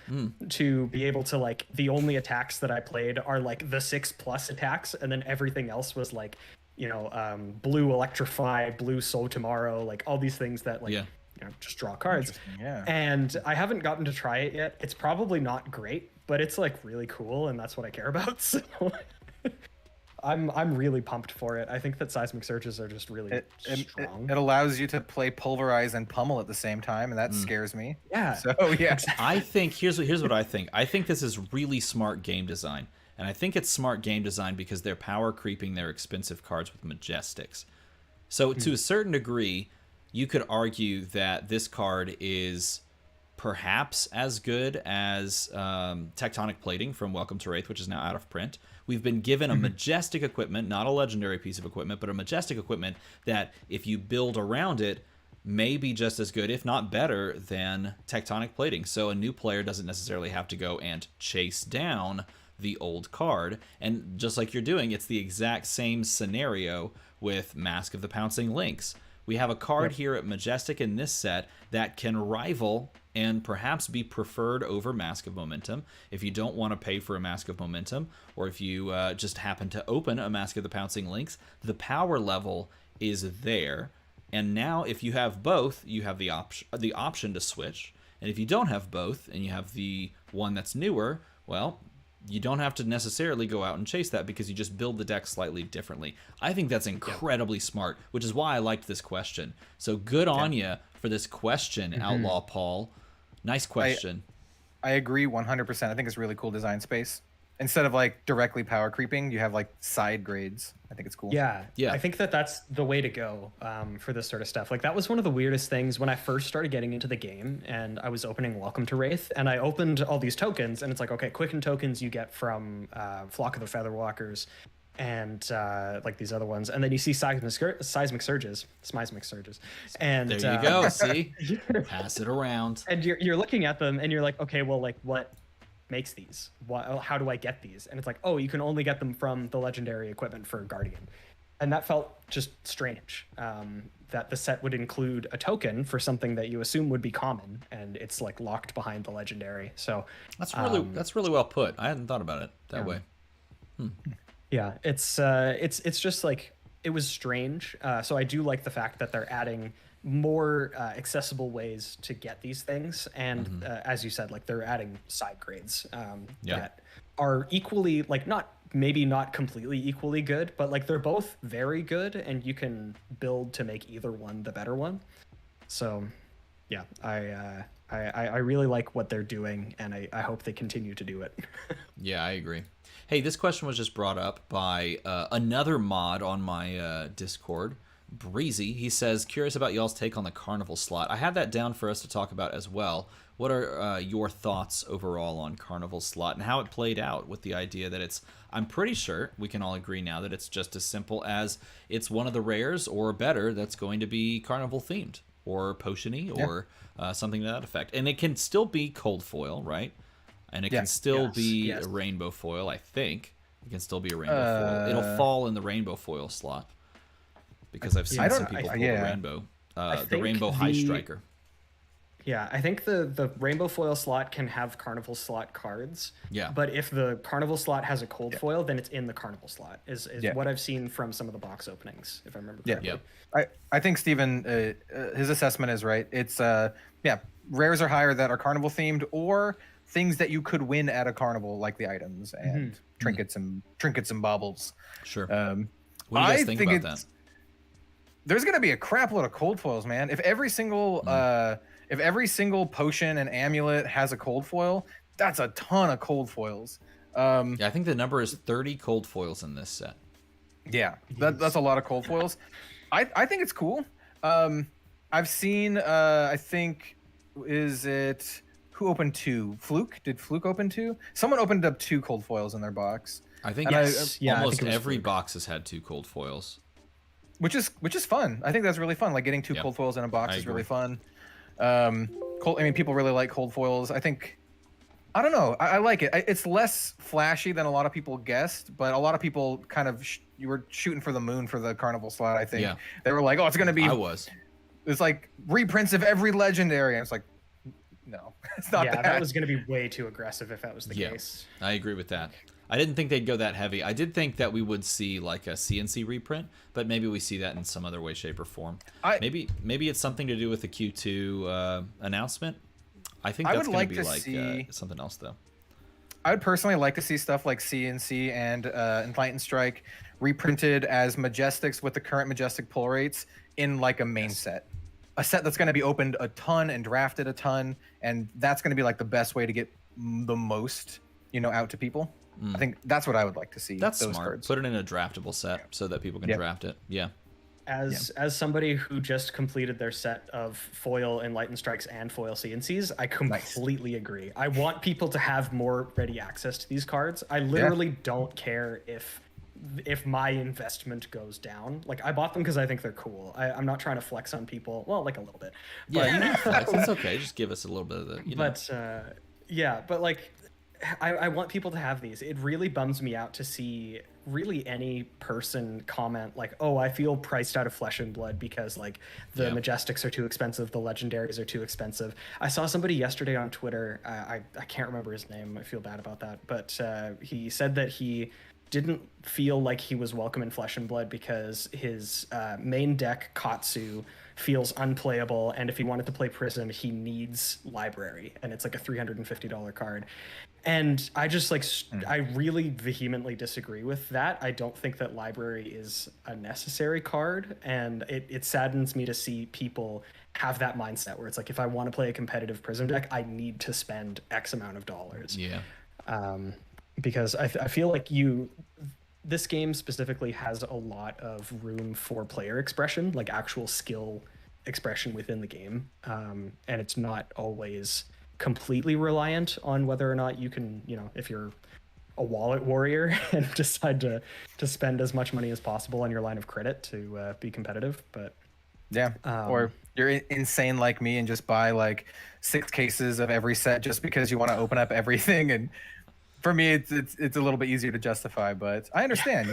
to be able to like the only attacks that I played are like the 6+ attacks, and then everything else was like, you know, blue electrify, blue soul tomorrow, like all these things that like you know, just draw cards. Yeah. And I haven't gotten to try it yet. It's probably not great, but it's like really cool, and that's what I care about. So I'm really pumped for it. I think that Seismic Surges are just really strong. It allows you to play Pulverize and Pummel at the same time, and that scares me. Yeah. So yeah. I think here's what I think. I think this is really smart game design. And I think it's smart game design because they're power creeping their expensive cards with Majestics. So to a certain degree, you could argue that this card is perhaps as good as Tectonic Plating from Welcome to Wraith, which is now out of print. We've been given a Majestic equipment, not a legendary piece of equipment, but a Majestic equipment that if you build around it, may be just as good, if not better, than Tectonic Plating. So a new player doesn't necessarily have to go and chase down the old card. And just like you're doing, it's the exact same scenario with Mask of the Pouncing Lynx. We have a card here at Majestic in this set that can rival and perhaps be preferred over Mask of Momentum if you don't want to pay for a Mask of Momentum, or if you just happen to open a Mask of the Pouncing Lynx. The power level is there, and now if you have both, you have the option to switch. And if you don't have both, and you have the one that's newer, well, you don't have to necessarily go out and chase that because you just build the deck slightly differently. I think that's incredibly smart, which is why I liked this question. So good on you for this question, Outlaw Paul. Nice question. I agree 100%. I think it's really cool design space. Instead of like directly power creeping, you have like side grades. I think it's cool. Yeah. I think that that's the way to go for this sort of stuff. Like that was one of the weirdest things when I first started getting into the game, and I was opening Welcome to Wraith, and I opened all these tokens, and it's like, okay, Quicken tokens you get from Flock of the Featherwalkers and like these other ones, and then you see Seismic Surges, and there you go. See, pass it around, and you're looking at them, and you're like, okay, well, like what makes these? How do I get these? And it's like, oh, you can only get them from the legendary equipment for Guardian. And that felt just strange, that the set would include a token for something that you assume would be common, and it's like locked behind the legendary. So that's really well put. I hadn't thought about it that way. Yeah, it's just like, it was strange. So I do like the fact that they're adding more accessible ways to get these things, and as you said, like they're adding side grades that are equally, like maybe not completely equally good, but like they're both very good, and you can build to make either one the better one. So yeah, I really like what they're doing, and I hope they continue to do it. Yeah, I agree. Hey, this question was just brought up by another mod on my Discord, Breezy. He says, curious about y'all's take on the Carnival slot. I have that down for us to talk about as well. What are your thoughts overall on Carnival slot and how it played out with the idea that it's, I'm pretty sure we can all agree now that it's just as simple as it's one of the rares or better that's going to be Carnival themed or potion-y or something to that effect. And it can still be cold foil, right? And it can still be a rainbow foil, I think. It can still be a rainbow foil. It'll fall in the rainbow foil slot, because I've seen some people pull the rainbow, the rainbow high striker. Yeah, I think the rainbow foil slot can have carnival slot cards. Yeah. But if the carnival slot has a cold foil, then it's in the carnival slot. Is what I've seen from some of the box openings, if I remember correctly. Yeah. I think Steven, his assessment is right. It's rares are higher that are carnival themed, or things that you could win at a carnival, like the items and trinkets and baubles. Sure. What do you guys think about that? There's gonna be a crap load of cold foils, man. If every single potion and amulet has a cold foil, that's a ton of cold foils. I think the number is 30 cold foils in this set. Yeah, that's a lot of cold foils. I think it's cool. I've seen, I think, who opened 2? Fluke? Did Fluke open 2? Someone opened up 2 cold foils in their box. I think almost every box has had 2 cold foils. Which is fun. I think that's really fun. Like getting 2 cold foils in a box is really fun. I mean, people really like cold foils. I don't know. I like it. It's less flashy than a lot of people guessed, but a lot of people kind of you were shooting for the moon for the carnival slot. I think they were like, "Oh, it's gonna be." It's like reprints of every legendary. And it's like, no, it's not that. That was gonna be way too aggressive if that was the case. I agree with that. I didn't think they'd go that heavy. I did think that we would see like a CNC reprint, but maybe we see that in some other way, shape, or form. Maybe it's something to do with the Q2 announcement. I think that's going to be like something else, though. I would personally like to see stuff like CNC and Enlightened Strike reprinted as Majestics with the current Majestic pull rates in like a main set. A set that's going to be opened a ton and drafted a ton, and that's going to be like the best way to get the most, out to people. I think that's what I would like to see. That's those smart. cards. Put it in a draftable set so that people can draft it. Yeah. As somebody who just completed their set of foil Enlightened Strikes and foil CNCs, I completely agree. I want people to have more ready access to these cards. I literally don't care if my investment goes down. Like, I bought them because I think they're cool. I'm not trying to flex on people. Well, like a little bit. Yeah, you can flex. It's okay. Just give us a little bit of the. But like, I want people to have these. It really bums me out to see really any person comment like, "Oh, I feel priced out of Flesh and Blood because like the Majestics are too expensive, the Legendaries are too expensive." I saw somebody yesterday on Twitter. I can't remember his name. I feel bad about that, but he said that he didn't feel like he was welcome in Flesh and Blood because his main deck Katsu feels unplayable, and if he wanted to play Prism, he needs Library, and it's like a $350 card. And I just I really vehemently disagree with that. I don't think that Library is a necessary card, and it saddens me to see people have that mindset where it's like, if I want to play a competitive Prism deck, I need to spend X amount of dollars. Yeah. Because I feel like this game specifically has a lot of room for player expression, like actual skill expression within the game, and it's not always completely reliant on whether or not you can, if you're a wallet warrior and decide to spend as much money as possible on your line of credit to be competitive. But or you're insane like me and just buy like 6 cases of every set just because you want to open up everything. And for me, it's a little bit easier to justify, but I understand,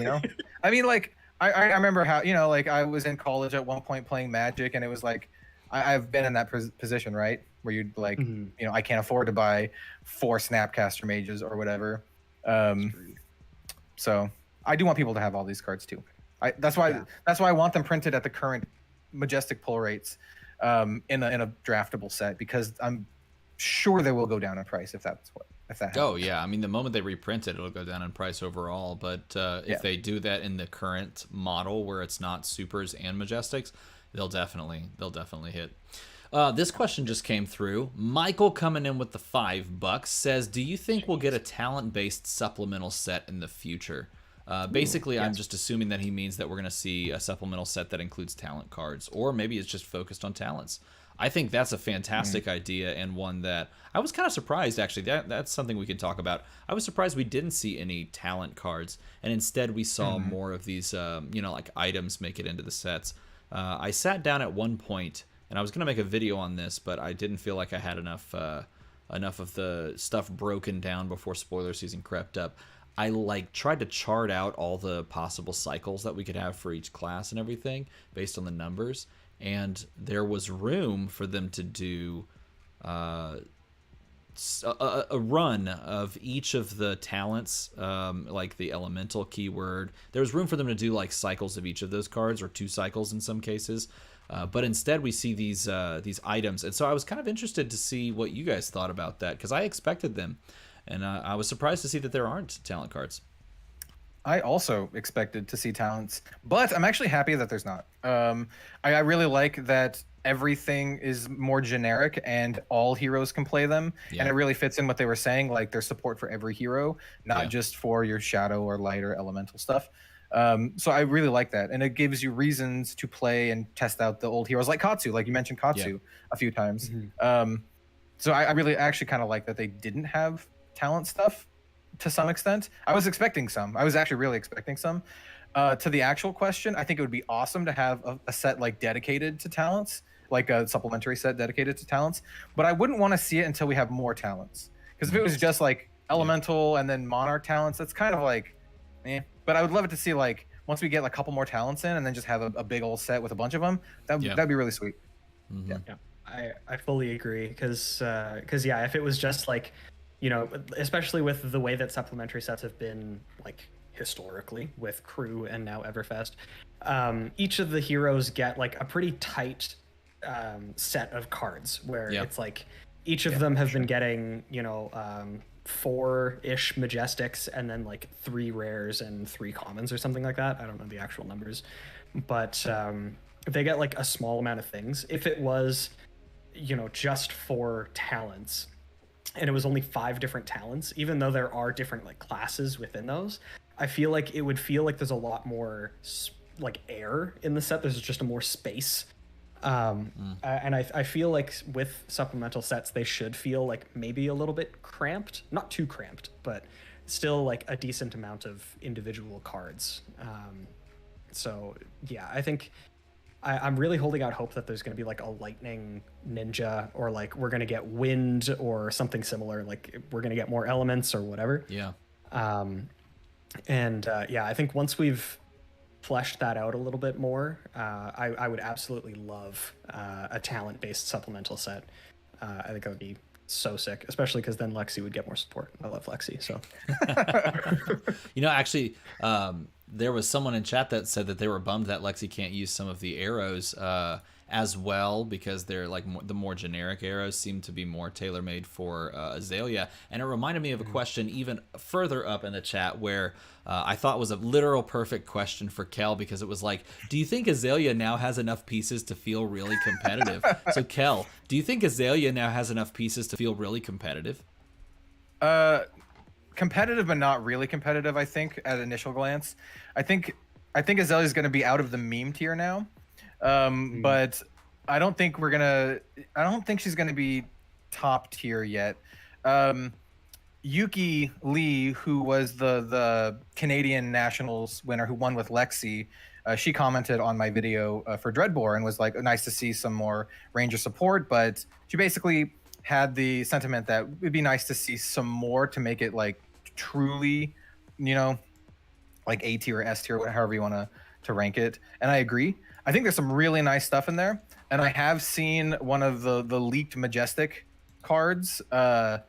I mean, like, I remember how, like I was in college at one point playing Magic, and it was like, I've been in that position, right? Where you'd like, I can't afford to buy 4 Snapcaster Mages or whatever. So I do want people to have all these cards too. That's why I want them printed at the current Majestic pull rates in a draftable set, because I'm sure they will go down in price if that happens. Oh yeah, I mean, the moment they reprint it, it'll go down in price overall. But if they do that in the current model where it's not supers and Majestics, they'll definitely hit. This question just came through. Michael, coming in with the $5, says, "Do you think we'll get a talent-based supplemental set in the future?" Basically, I'm just assuming that he means that we're going to see a supplemental set that includes talent cards, or maybe it's just focused on talents. I think that's a fantastic idea, and one that I was kind of surprised, actually. That's something we can talk about. I was surprised we didn't see any talent cards, and instead we saw more of these, like items make it into the sets. I sat down at one point, and I was going to make a video on this, but I didn't feel like I had enough of the stuff broken down before spoiler season crept up. I tried to chart out all the possible cycles that we could have for each class and everything based on the numbers. And there was room for them to do a run of each of the talents, like the elemental keyword. There was room for them to do like cycles of each of those cards, or 2 cycles in some cases. But instead we see these items. And so I was kind of interested to see what you guys thought about that, because I expected them. And I was surprised to see that there aren't talent cards. I also expected to see talents, but I'm actually happy that there's not. I really like that everything is more generic and all heroes can play them. And it really fits in what they were saying, like there's support for every hero, not just for your shadow or light or elemental stuff. So I really like that. And it gives you reasons to play and test out the old heroes like Katsu, like you mentioned Katsu a few times. So I really actually kind of like that they didn't have talent stuff to some extent. I was expecting some. I was actually really expecting some. To the actual question, I think it would be awesome to have a set like dedicated to talents, like a supplementary set dedicated to talents. But I wouldn't want to see it until we have more talents. Because if it was just like elemental and then monarch talents, that's kind of like, eh. But I would love it to see like once we get a couple more talents in, and then just have a big old set with a bunch of them. That'd be really sweet. Yeah, I fully agree because yeah, if it was just like, you know, especially with the way that supplementary sets have been like historically with Crew and now Everfest, each of the heroes get like a pretty tight set of cards where it's like each of them have been getting, you know, 4-ish majestics and then like 3 rares and 3 commons or something like that. I don't know the actual numbers, but they get like a small amount of things. If it was, you know, just 4 talents and it was only 5 different talents, even though there are different like classes within those, I feel like it would feel like there's a lot more like air in the set. There's just a more space. And I feel like with supplemental sets, they should feel like maybe a little bit cramped, not too cramped, but still like a decent amount of individual cards. So yeah, I think I'm really holding out hope that there's going to be like a lightning ninja, or like we're going to get wind or something similar. Like we're going to get more elements or whatever. Yeah. Yeah, I think once we've fleshed that out a little bit more, I would absolutely love a talent-based supplemental set. I think that would be so sick, especially because then Lexi would get more support. I love Lexi, so. You know, actually, there was someone in chat that said that they were bummed that Lexi can't use some of the arrows as well, because they're like the more generic arrows seem to be more tailor-made for Azalea. And it reminded me of a question even further up in the chat where I thought was a literal perfect question for Kel, because it was like, do you think Azalea now has enough pieces to feel really competitive? So Kel, do you think Azalea now has enough pieces to feel really competitive? Competitive, but not really competitive, I think, at initial glance. I think Azalea is going to be out of the meme tier now. But I don't think she's going to be top tier yet. Yuki Lee, who was the Canadian Nationals winner who won with Lexi, she commented on my video for Dreadbore and was like, nice to see some more Ranger support, but she basically had the sentiment that it'd be nice to see some more to make it like truly, you know, like A tier or S tier, however you want to rank it. And I agree. I think there's some really nice stuff in there, and I have seen one of the leaked Majestic cards. I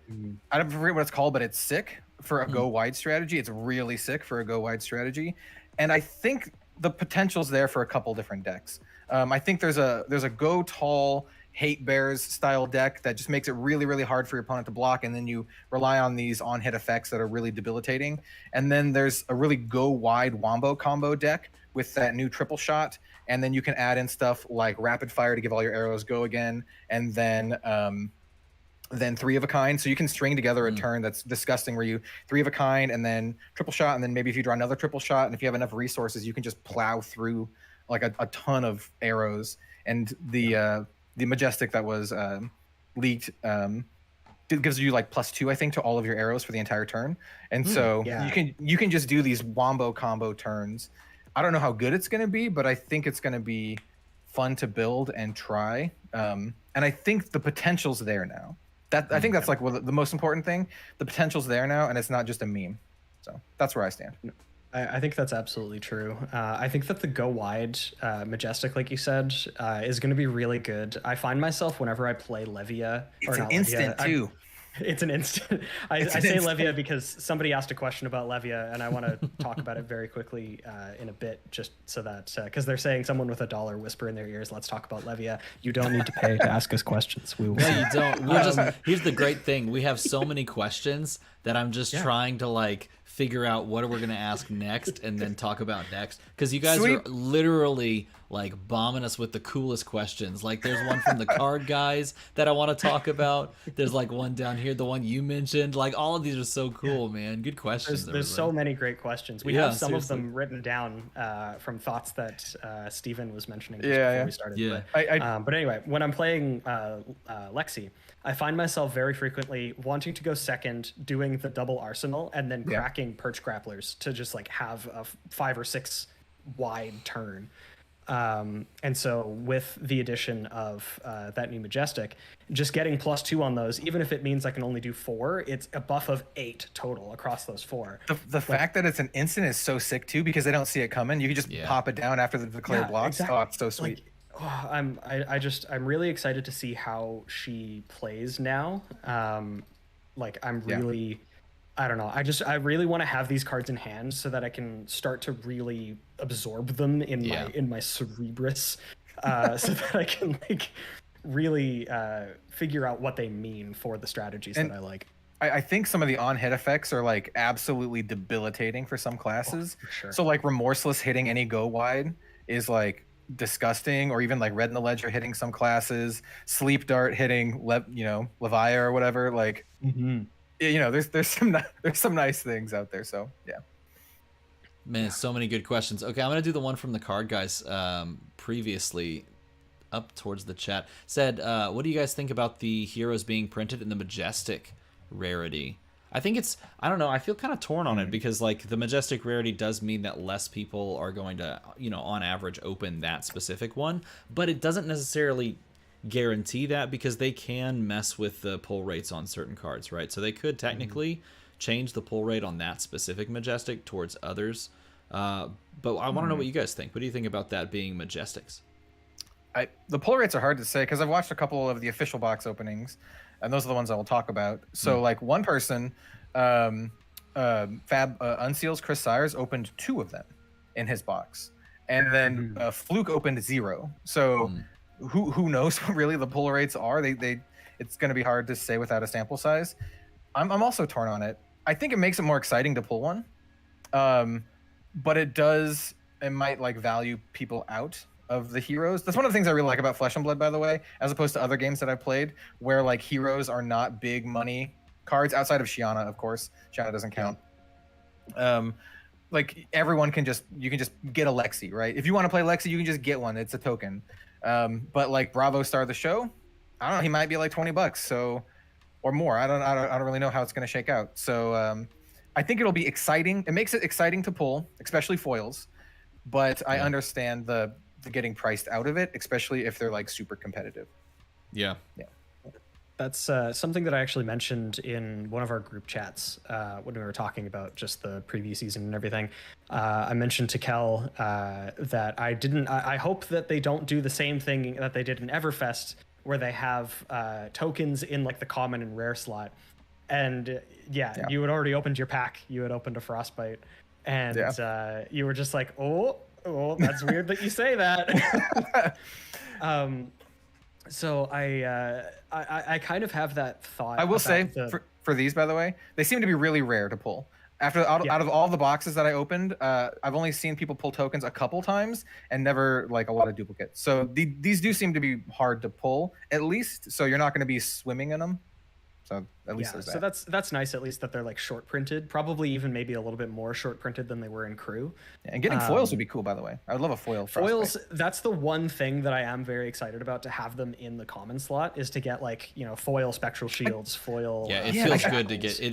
don't forget what it's called, but it's sick for a go wide strategy. It's really sick for a go wide strategy, and I think the potential's there for a couple different decks. I think there's a go tall hate bears style deck that just makes it really, really hard for your opponent to block, and then you rely on these on hit effects that are really debilitating. And then there's a really go wide wombo combo deck with that new triple shot. And then you can add in stuff like rapid fire to give all your arrows go again, and then 3 of a kind. So you can string together a turn that's disgusting, where you 3 of a kind and then triple shot, and then maybe if you draw another triple shot, and if you have enough resources, you can just plow through like a ton of arrows. And the Majestic that was leaked it gives you like +2, I think, to all of your arrows for the entire turn. And so you can just do these wombo combo turns. I don't know how good it's going to be, but I think it's going to be fun to build and try. And I think the potential's there now. I think that's like the most important thing. The potential's there now, and it's not just a meme. So that's where I stand. I think that's absolutely true. I think that the go wide Majestic, like you said, is going to be really good. I find myself whenever I play Levia, it's an instant too. It's an instant. I say Levia because somebody asked a question about Levia, and I want to talk about it very quickly in a bit, just so that because they're saying someone with $1 whisper in their ears, let's talk about Levia. You don't need to pay to ask us questions. We will. No, you don't. Here's the great thing: we have so many questions that I'm just trying to like figure out what we're gonna ask next, and then talk about next, because you guys are literally like bombing us with the coolest questions. Like there's one from the card guys that I want to talk about. There's like one down here, the one you mentioned. Like all of these are so cool, man. Good questions. There's so many great questions. We have some of them written down from thoughts that Steven was mentioning before we started. Yeah. But anyway, when I'm playing Lexi, I find myself very frequently wanting to go second, doing the double arsenal, and then cracking perch grapplers to just like have a 5 or 6 wide turn. And so with the addition of that new Majestic, just getting +2 on those, even if it means I can only do 4, it's a buff of 8 total across those 4. The fact that it's an instant is so sick too, because they don't see it coming. You can just pop it down after the declared blocks. Exactly. Oh, it's so sweet. I'm really excited to see how she plays now. Like I'm really, I don't know. I really want to have these cards in hand so that I can start to really absorb them in my cerebrus, so that I can like really figure out what they mean for the strategies that I like. I think some of the on-hit effects are like absolutely debilitating for some classes. For sure. So like Remorseless hitting any go wide is like disgusting, or even like Red in the Ledger hitting some classes, Sleep Dart hitting Leviah or whatever. Like there's some nice things out there. So yeah. Man, so many good questions. Okay, I'm gonna do the one from the card guys previously up towards the chat. Said, what do you guys think about the heroes being printed in the Majestic rarity? I think I don't know, I feel kind of torn on it, because like the Majestic rarity does mean that less people are going to, on average open that specific one, but it doesn't necessarily guarantee that, because they can mess with the pull rates on certain cards, right? So they could technically change the pull rate on that specific Majestic towards others. But I want to know what you guys think. What do you think about that being Majestics? The pull rates are hard to say, because I've watched a couple of the official box openings, and those are the ones I will talk about. So like one person, Unseal's Chris Sires opened 2 of them in his box, and then Fluke opened 0. So who knows what really the pull rates are? It's going to be hard to say without a sample size. I'm also torn on it. I think it makes it more exciting to pull one, but it might like value people out of the heroes. That's one of the things I really like about Flesh and Blood, by the way, as opposed to other games that I've played, where like heroes are not big money cards outside of Shiana, of course. Shiana doesn't count. Like everyone you can just get a Lexi, right? If you want to play Lexi, you can just get one. It's a token. But like Bravo Star of the Show, I don't know, he might be like $20, so, or more. I don't really know how it's going to shake out. So I think it'll be exciting. It makes it exciting to pull, especially foils. But I understand the getting priced out of it, especially if they're like super competitive. Yeah. That's something that I actually mentioned in one of our group chats when we were talking about just the preview season and everything. I mentioned to Kel that I hope that they don't do the same thing that they did in Everfest, where they have tokens in like the common and rare slot. And you had already opened your pack. You had opened a Frostbite. And you were just like, oh, that's weird that you say that. So I kind of have that thought. I will say for these, by the way, they seem to be really rare to pull. Out of all the boxes that I opened, I've only seen people pull tokens a couple times and never like a lot of duplicates. So these do seem to be hard to pull, at least. So you're not going to be swimming in them. So at least there's that. So that's nice, at least that they're like short printed, probably even maybe a little bit more short printed than they were in Crew. And getting foils would be cool, by the way. I would love a foil. Foils, that's the one thing that I am very excited about, to have them in the common slot, is to get like, foil Spectral Shields, foil. Yeah, it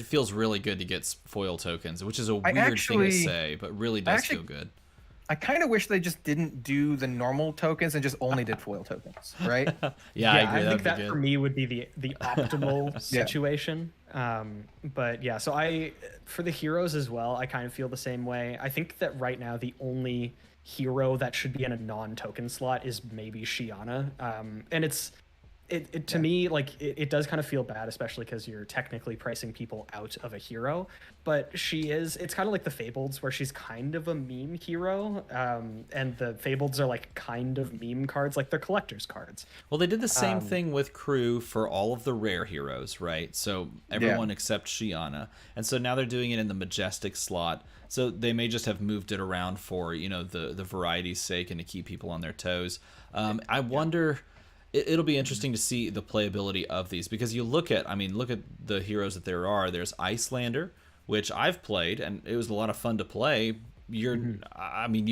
feels really good to get foil tokens, which is a weird thing to say, but really does feel good. I kind of wish they just didn't do the normal tokens and just only did foil tokens, right? I agree. I think that for me would be the optimal situation. But yeah, so for the heroes as well, I kind of feel the same way. I think that right now the only hero that should be in a non-token slot is maybe Shiana. And it's To me, like it does kind of feel bad, especially because you're technically pricing people out of a hero, but it's kind of like the Fableds, where she's kind of a meme hero, and the Fableds are like kind of meme cards, like they're collector's cards. Well, they did the same thing with crew for all of the rare heroes, right? So everyone except Shiana, and so now they're doing it in the Majestic slot. So they may just have moved it around for, you know, the variety's sake and to keep people on their toes. I wonder. It'll be interesting to see the playability of these, because you look at the heroes that there are. There's Icelander, which I've played, and it was a lot of fun to play. You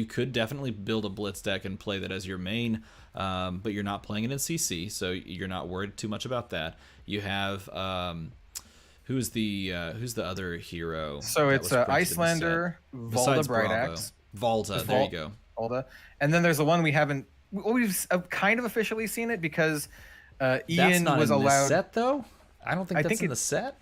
could definitely build a Blitz deck and play that as your main, but you're not playing it in CC, so you're not worried too much about that. You have who's the other hero? So it's Icelander, Volda Brightaxe. Volda, there you go. Volda, and then there's the one we haven't. We've kind of officially seen it because Ian was allowed. This set though. I don't think that's in the set.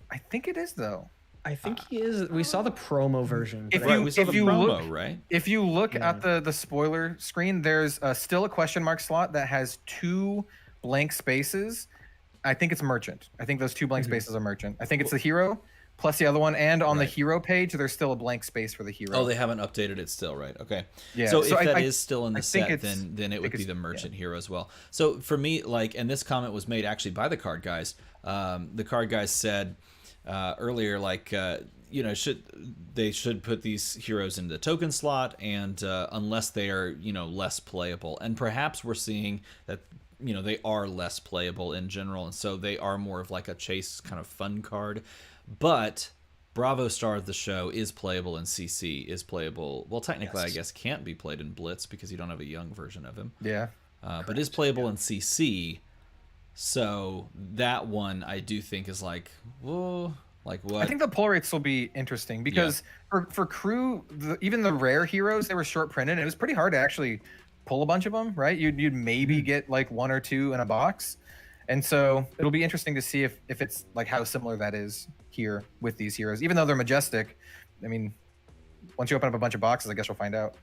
I think it is though. I think he is. We saw the promo version. We saw the promo, right? If you look at the spoiler screen, there's still a question mark slot that has 2 blank spaces. I think it's merchant. I think those 2 blank spaces are merchant. I think it's the hero plus the other one, and on the hero page, there's still a blank space for the hero. Oh, they haven't updated it still, right? Okay. Yeah. So if that is still in the set, then it would be the merchant hero as well. So for me, and this comment was made actually by the card guys. The card guys said earlier, they should put these heroes in the token slot, and unless they are, less playable. And perhaps we're seeing that, they are less playable in general, and so they are more of like a chase kind of fun card. But Bravo Star of the show is playable in CC, is playable. Well, technically, I guess can't be played in Blitz because you don't have a young version of him. Yeah. But is playable in CC. So that one I do think is like, whoa, like what? I think the pull rates will be interesting because for crew, even the rare heroes, they were short printed. It was pretty hard to actually pull a bunch of them, right? You'd maybe get like 1 or 2 in a box. And so it'll be interesting to see if it's like how similar that is here with these heroes. Even though they're majestic, I mean, once you open up a bunch of boxes, I guess we'll find out.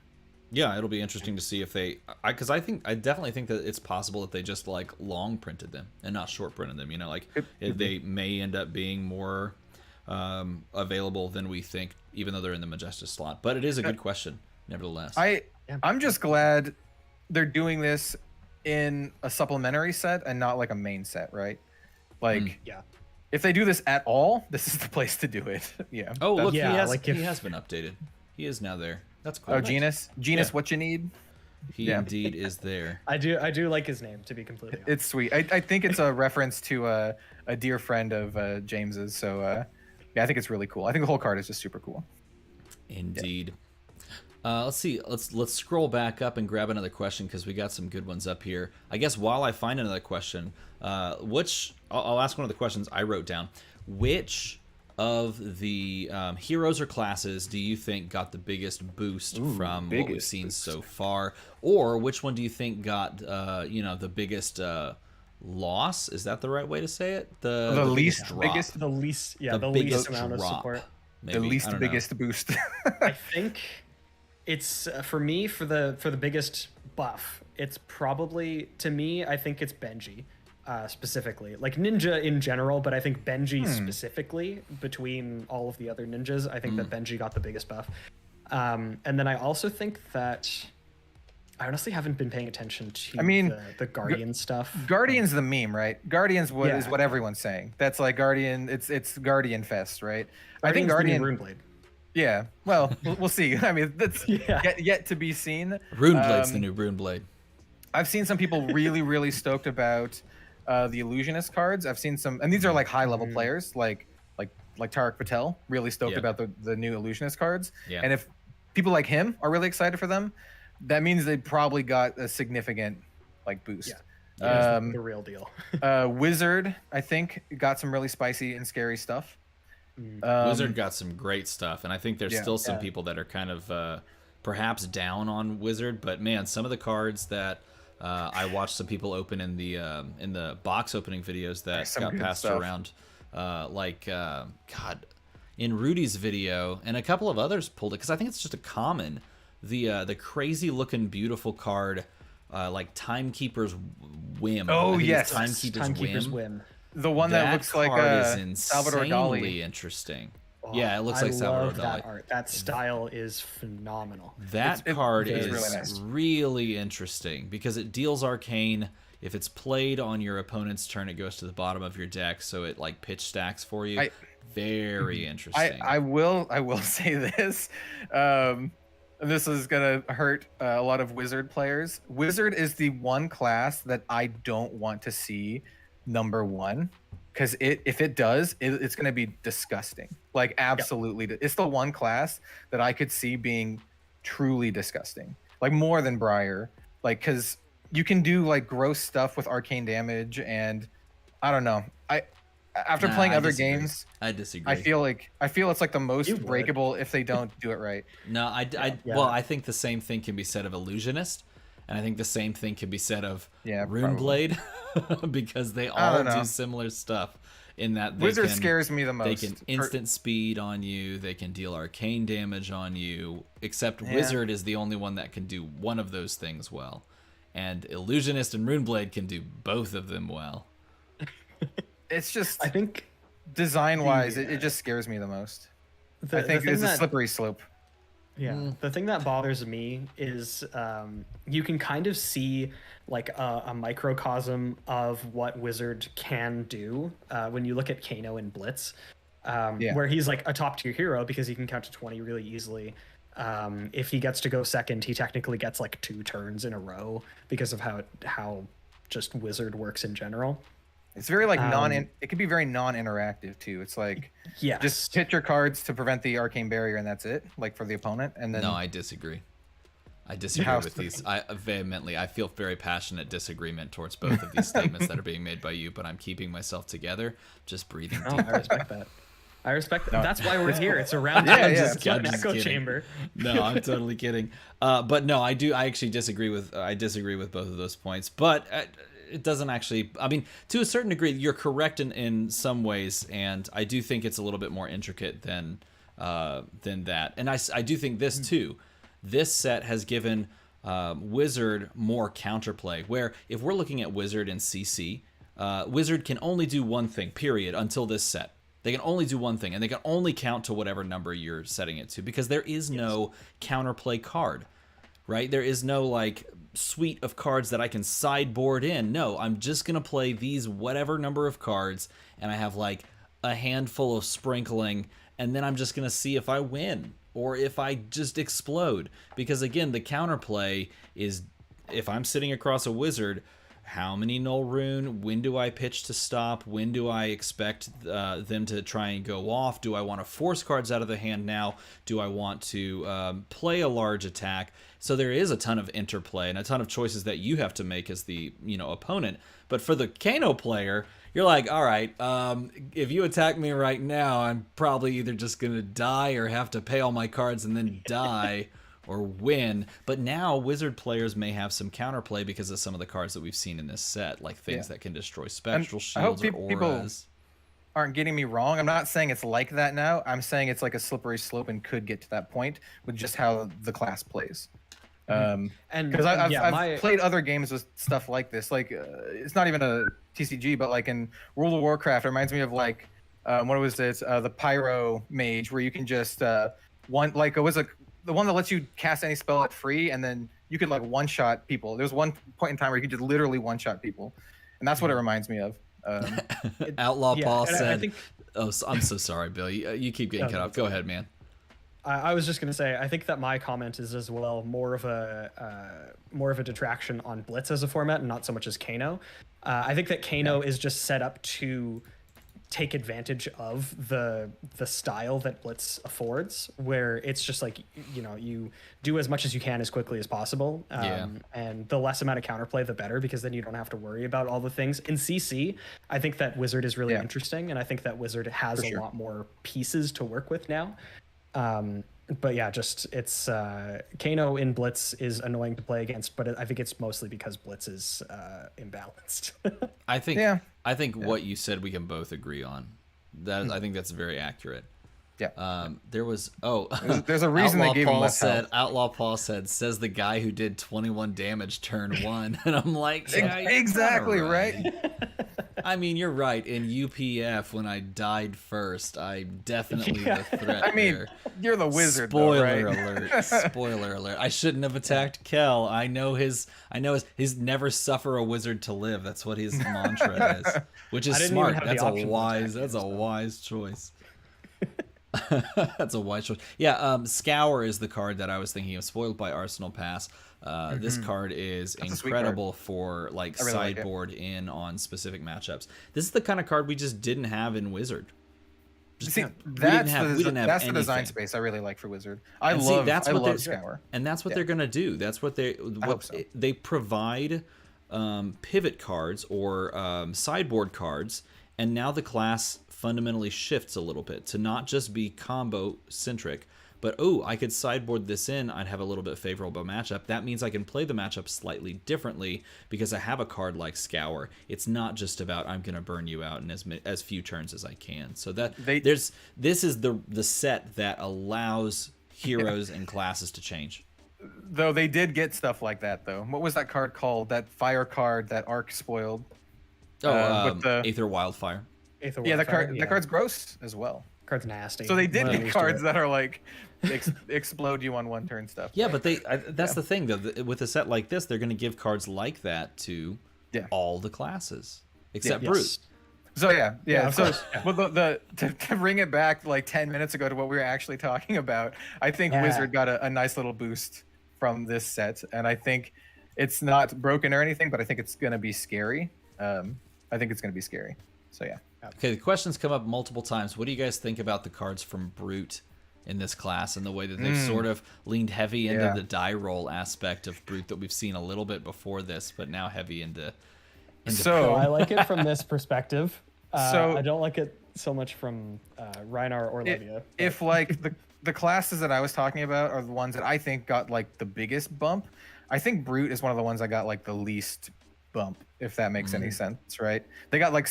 Yeah, it'll be interesting to see if because I definitely think that it's possible that they just like long printed them and not short printed them. They may end up being more available than we think, even though they're in the majestic slot. But it is a good question, nevertheless. I'm just glad they're doing this in a supplementary set and not like a main set, right? Like, if they do this at all, this is the place to do it. Yeah. Oh, look, he has been updated. He is now there. That's cool. Oh, Genus, what you need? He indeed is there. I do like his name, to be completely honest. It's sweet. I think it's a reference to a dear friend of James's. So I think it's really cool. I think the whole card is just super cool. Indeed. Let's see. Let's scroll back up and grab another question because we got some good ones up here. I guess while I find another question, I'll ask one of the questions I wrote down. Which of the heroes or classes do you think got the biggest boost from what we've seen so far, or which one do you think got the biggest loss? Is that the right way to say it? The least amount of support. Maybe. The least biggest boost. I think. It's for me for the biggest buff. It's probably, to me, I think it's Benji, specifically, like Ninja in general, but I think Benji specifically between all of the other ninjas. I think that Benji got the biggest buff, and then I also think that I honestly haven't been paying attention to the Guardian stuff. Guardian's the meme, right? Guardian's is what everyone's saying. That's like Guardian. It's Guardian Fest, right? I think Guardian Runeblade. Yeah, well, we'll see. I mean, that's yet to be seen. Runeblade's the new Runeblade. I've seen some people really, really stoked about the Illusionist cards. I've seen some, and these are like high-level players, like Tarek Patel, really stoked about the new Illusionist cards. Yeah. And if people like him are really excited for them, that means they probably got a significant boost. Yeah, the real deal. Wizard, I think, got some really spicy and scary stuff. Wizard got some great stuff, and I think there's still some people that are kind of perhaps down on Wizard, but man, some of the cards that I watched some people open in the box opening videos that got passed around, in Rudy's video, and a couple of others pulled it because I think it's just a common, the crazy looking beautiful card like Timekeeper's Whim. Oh, I think yes. it's Timekeeper's Whim. The one that looks like Salvador Dali. Insanely interesting. Yeah, it looks like Salvador Dali. That art. That style is phenomenal. That card is really nice. really interesting because it deals arcane. If it's played on your opponent's turn, it goes to the bottom of your deck, so it like pitch stacks for you. Very interesting. I will say this. This is gonna hurt a lot of Wizard players. Wizard is the one class that I don't want to see number one, because if it does, it's gonna be disgusting. Like absolutely, it's the one class that I could see being truly disgusting, like more than Briar. Like, because you can do like gross stuff with arcane damage, and I don't know. After playing other games, I disagree. I feel it's like the most breakable if they don't do it right. No, well, I think the same thing can be said of Illusionist, and I think the same thing can be said of Runeblade, because they all do similar stuff. In that Wizard scares me the most. They can instant speed on you. They can deal arcane damage on you. Except Wizard is the only one that can do one of those things well, and Illusionist and Runeblade can do both of them well. It's just, I think, design-wise, it just scares me the most. I think it's a slippery slope. Yeah, the thing that bothers me is you can kind of see like a microcosm of what Wizard can do when you look at Kano in Blitz, where he's like a top-tier hero because he can count to 20 really easily. If he gets to go second, he technically gets like 2 turns in a row because of how just Wizard works in general. It's very like it can be very non-interactive too. It's like just hit your cards to prevent the arcane barrier and that's it, like for the opponent. And then I disagree with these. I feel very passionate disagreement towards both of these statements that are being made by you, but I'm keeping myself together, just breathing deep. I respect that. That's why we're here. It's a roundtable. It's an echo chamber. No, I'm totally kidding. But no, I actually disagree with both of those points. But it doesn't actually. I mean, to a certain degree, you're correct in some ways, and I do think it's a little bit more intricate than that. And I do think this too. This set has given Wizard more counterplay. Where if we're looking at Wizard and CC, Wizard can only do one thing. Period. Until this set. They can only do one thing, and they can only count to whatever number you're setting it to, because there is no counterplay card, right? There is no like suite of cards that I can sideboard in. No, I'm just gonna play these whatever number of cards, and I have like a handful of sprinkling, and then I'm just gonna see if I win or if I just explode. Because again, the counterplay is, if I'm sitting across a Wizard, how many null rune? When do I pitch to stop? When do I expect them to try and go off? Do I want to force cards out of the hand now? Do I want to play a large attack? So there is a ton of interplay and a ton of choices that you have to make as the opponent. But for the Kano player, you're like, all right, if you attack me right now, I'm probably either just gonna die or have to pay all my cards and then die. Or win. But now Wizard players may have some counterplay because of some of the cards that we've seen in this set, like things that can destroy spectral shields or auras. People aren't getting me wrong. I'm not saying it's like that now. I'm saying it's like a slippery slope and could get to that point with just how the class plays. And because I've played other games with stuff like this. Like it's not even a TCG, but like in World of Warcraft, it reminds me of like what was it? The Pyro Mage, where you can just the one that lets you cast any spell at free, and then you could like one-shot people. There's one point in time where you could just literally one-shot people, and that's what it reminds me of. Outlaw Paul said, "Oh, I'm so sorry, Bill. You keep getting cut off. Go ahead, man." I was just gonna say, I think that my comment is as well more of a detraction on Blitz as a format, and not so much as Kano. I think that Kano is just set up to take advantage of the style that Blitz affords, where it's just like, you do as much as you can as quickly as possible. And the less amount of counterplay, the better, because then you don't have to worry about all the things. In CC, I think that Wizard is really interesting, and I think that Wizard has a lot more pieces to work with now. But yeah, just it's Kano in Blitz is annoying to play against, but I think it's mostly because Blitz is imbalanced. I think what you said we can both agree on. I think that's very accurate. There was There's a reason they gave him less health. Outlaw Paul says the guy who did 21 damage turn 1, and I'm like, yeah, exactly right. I mean, you're right. In UPF, when I died first, I definitely the threat. I mean, there. You're the wizard. Spoiler though, right? alert! Spoiler alert! I shouldn't have attacked Kel. I know his never suffer a wizard to live. That's what his mantra is, which is smart. That's a wise choice. That's a wise choice. Yeah, Scour is the card that I was thinking of. Spoiled by Arsenal Pass. This card is incredible for like sideboard in on specific matchups. This is the kind of card we just didn't have in Wizard. That's the design space I really like for Wizard. I love Scour, and that's what they're gonna do. That's what they provide pivot cards or sideboard cards, and now the class fundamentally shifts a little bit to not just be combo centric, but I could sideboard this in, I'd have a little bit favorable matchup. That means I can play the matchup slightly differently because I have a card like Scour. It's not just about I'm gonna burn you out in as few turns as I can. So this is the set that allows heroes and classes to change. Though they did get stuff like that though. What was that card called? That fire card that Arc spoiled. With the Aether Wildfire. That card's gross as well. Card's nasty. So they did get cards that are like explode you on one turn stuff. Yeah, but that's the thing though. With a set like this, they're going to give cards like that to all the classes except Brute. So to bring it back like 10 minutes ago to what we were actually talking about, I think Wizard got a nice little boost from this set, and I think it's not broken or anything, but I think it's going to be scary. So yeah. Okay, the questions come up multiple times. What do you guys think about the cards from Brute in this class and the way that they've sort of leaned heavy into the die roll aspect of Brute that we've seen a little bit before this, but now heavy into So I like it from this perspective. I don't like it so much from Reinar or Levia. If like the classes that I was talking about are the ones that I think got like the biggest bump, I think Brute is one of the ones that got like the least bump, if that makes any sense, right? They got like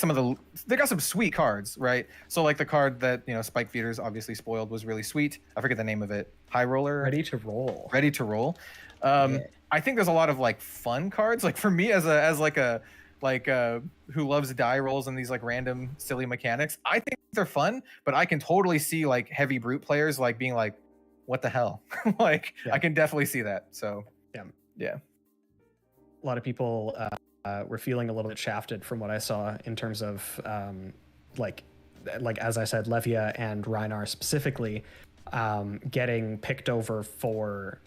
they got some sweet cards, right? So like the card that Spike Feeders obviously spoiled was really sweet. I forget the name of it. High Roller. Ready to roll. I think there's a lot of like fun cards. Like for me as who loves die rolls and these like random silly mechanics, I think they're fun, but I can totally see like heavy Brute players like being like, what the hell? I can definitely see that. So yeah. A lot of people were feeling a little bit shafted from what I saw in terms of like as I said, Levia and Reinar specifically getting picked over for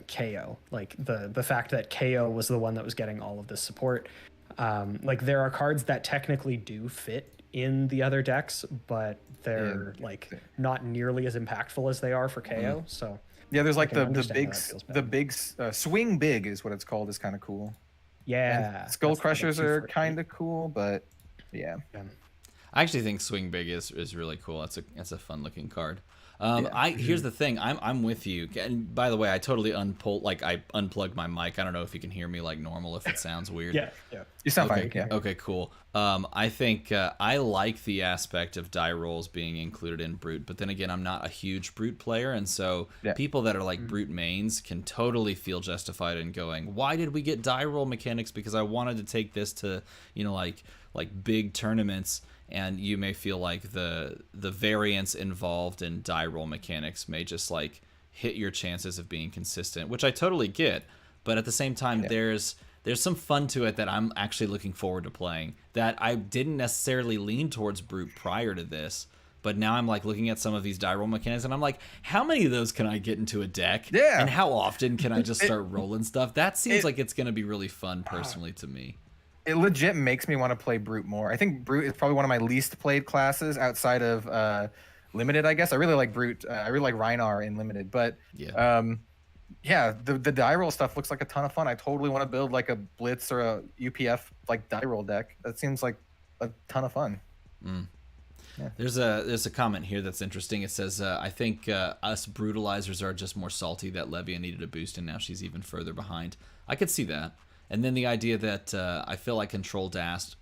KO. Like the fact that KO was the one that was getting all of this support. Like there are cards that technically do fit in the other decks, but they're like not nearly as impactful as they are for KO. So there's like the big swing big is what it's called, is kind of cool. Yeah, and Skull Crushers are kind of cool, but yeah. I actually think Swing Big is really cool. That's a fun looking card. Here's the thing. I'm with you. And by the way, I totally unplugged my mic. I don't know if you can hear me like normal, if it sounds weird. Yeah. You sound fine. Yeah. Okay, cool. I think I like the aspect of die rolls being included in Brute, but then again, I'm not a huge Brute player, and so people that are like Brute mains can totally feel justified in going, why did we get die roll mechanics? Because I wanted to take this to, like big tournaments. And you may feel like the variance involved in die roll mechanics may just like hit your chances of being consistent, which I totally get. But at the same time, there's some fun to it that I'm actually looking forward to playing that I didn't necessarily lean towards Brute prior to this. But now I'm like looking at some of these die roll mechanics and I'm like, how many of those can I get into a deck? Yeah. And how often can I just start rolling stuff? That seems like it's going to be really fun personally to me. It legit makes me want to play Brute more. I think Brute is probably one of my least played classes outside of Limited, I guess. I really like Brute. I really like Reinar in Limited. But the die roll stuff looks like a ton of fun. I totally want to build like a Blitz or a UPF like die roll deck. That seems like a ton of fun. Yeah. There's a comment here that's interesting. It says, I think us brutalizers are just more salty that Levia needed a boost and now she's even further behind. I could see that. And then the idea that I feel like Control Dash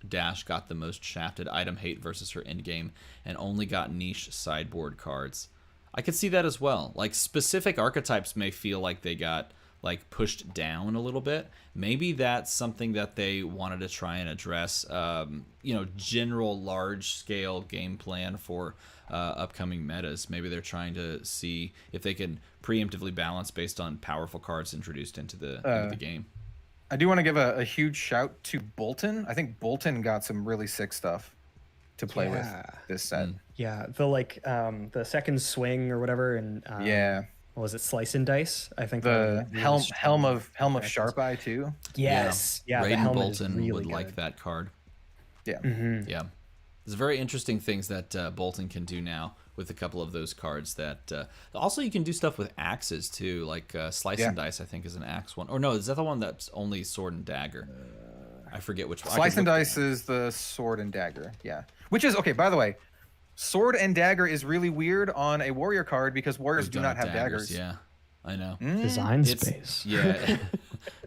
got the most shafted item hate versus her endgame and only got niche sideboard cards. I could see that as well. Like specific archetypes may feel like they got like pushed down a little bit. Maybe that's something that they wanted to try and address. General large scale game plan for upcoming metas. Maybe they're trying to see if they can preemptively balance based on powerful cards introduced into the game. I do want to give a huge shout to Bolton. I think Bolton got some really sick stuff to play with this set. Yeah, the second swing or whatever, and what was it, Slice and Dice? I think the helm of Sharp Eye too. Yes, yeah. Raiden Bolton really would like that card. Yeah, yeah. There's very interesting things that Bolton can do now with a couple of those cards. That also you can do stuff with axes too, like Slice and Dice. I think is an axe one, or no? Is that the one that's only sword and dagger? I forget which one. Slice and Dice is the sword and dagger. Yeah, which is okay. By the way, sword and dagger is really weird on a warrior card because warriors do not have daggers. Yeah, I know. Design space. Yeah,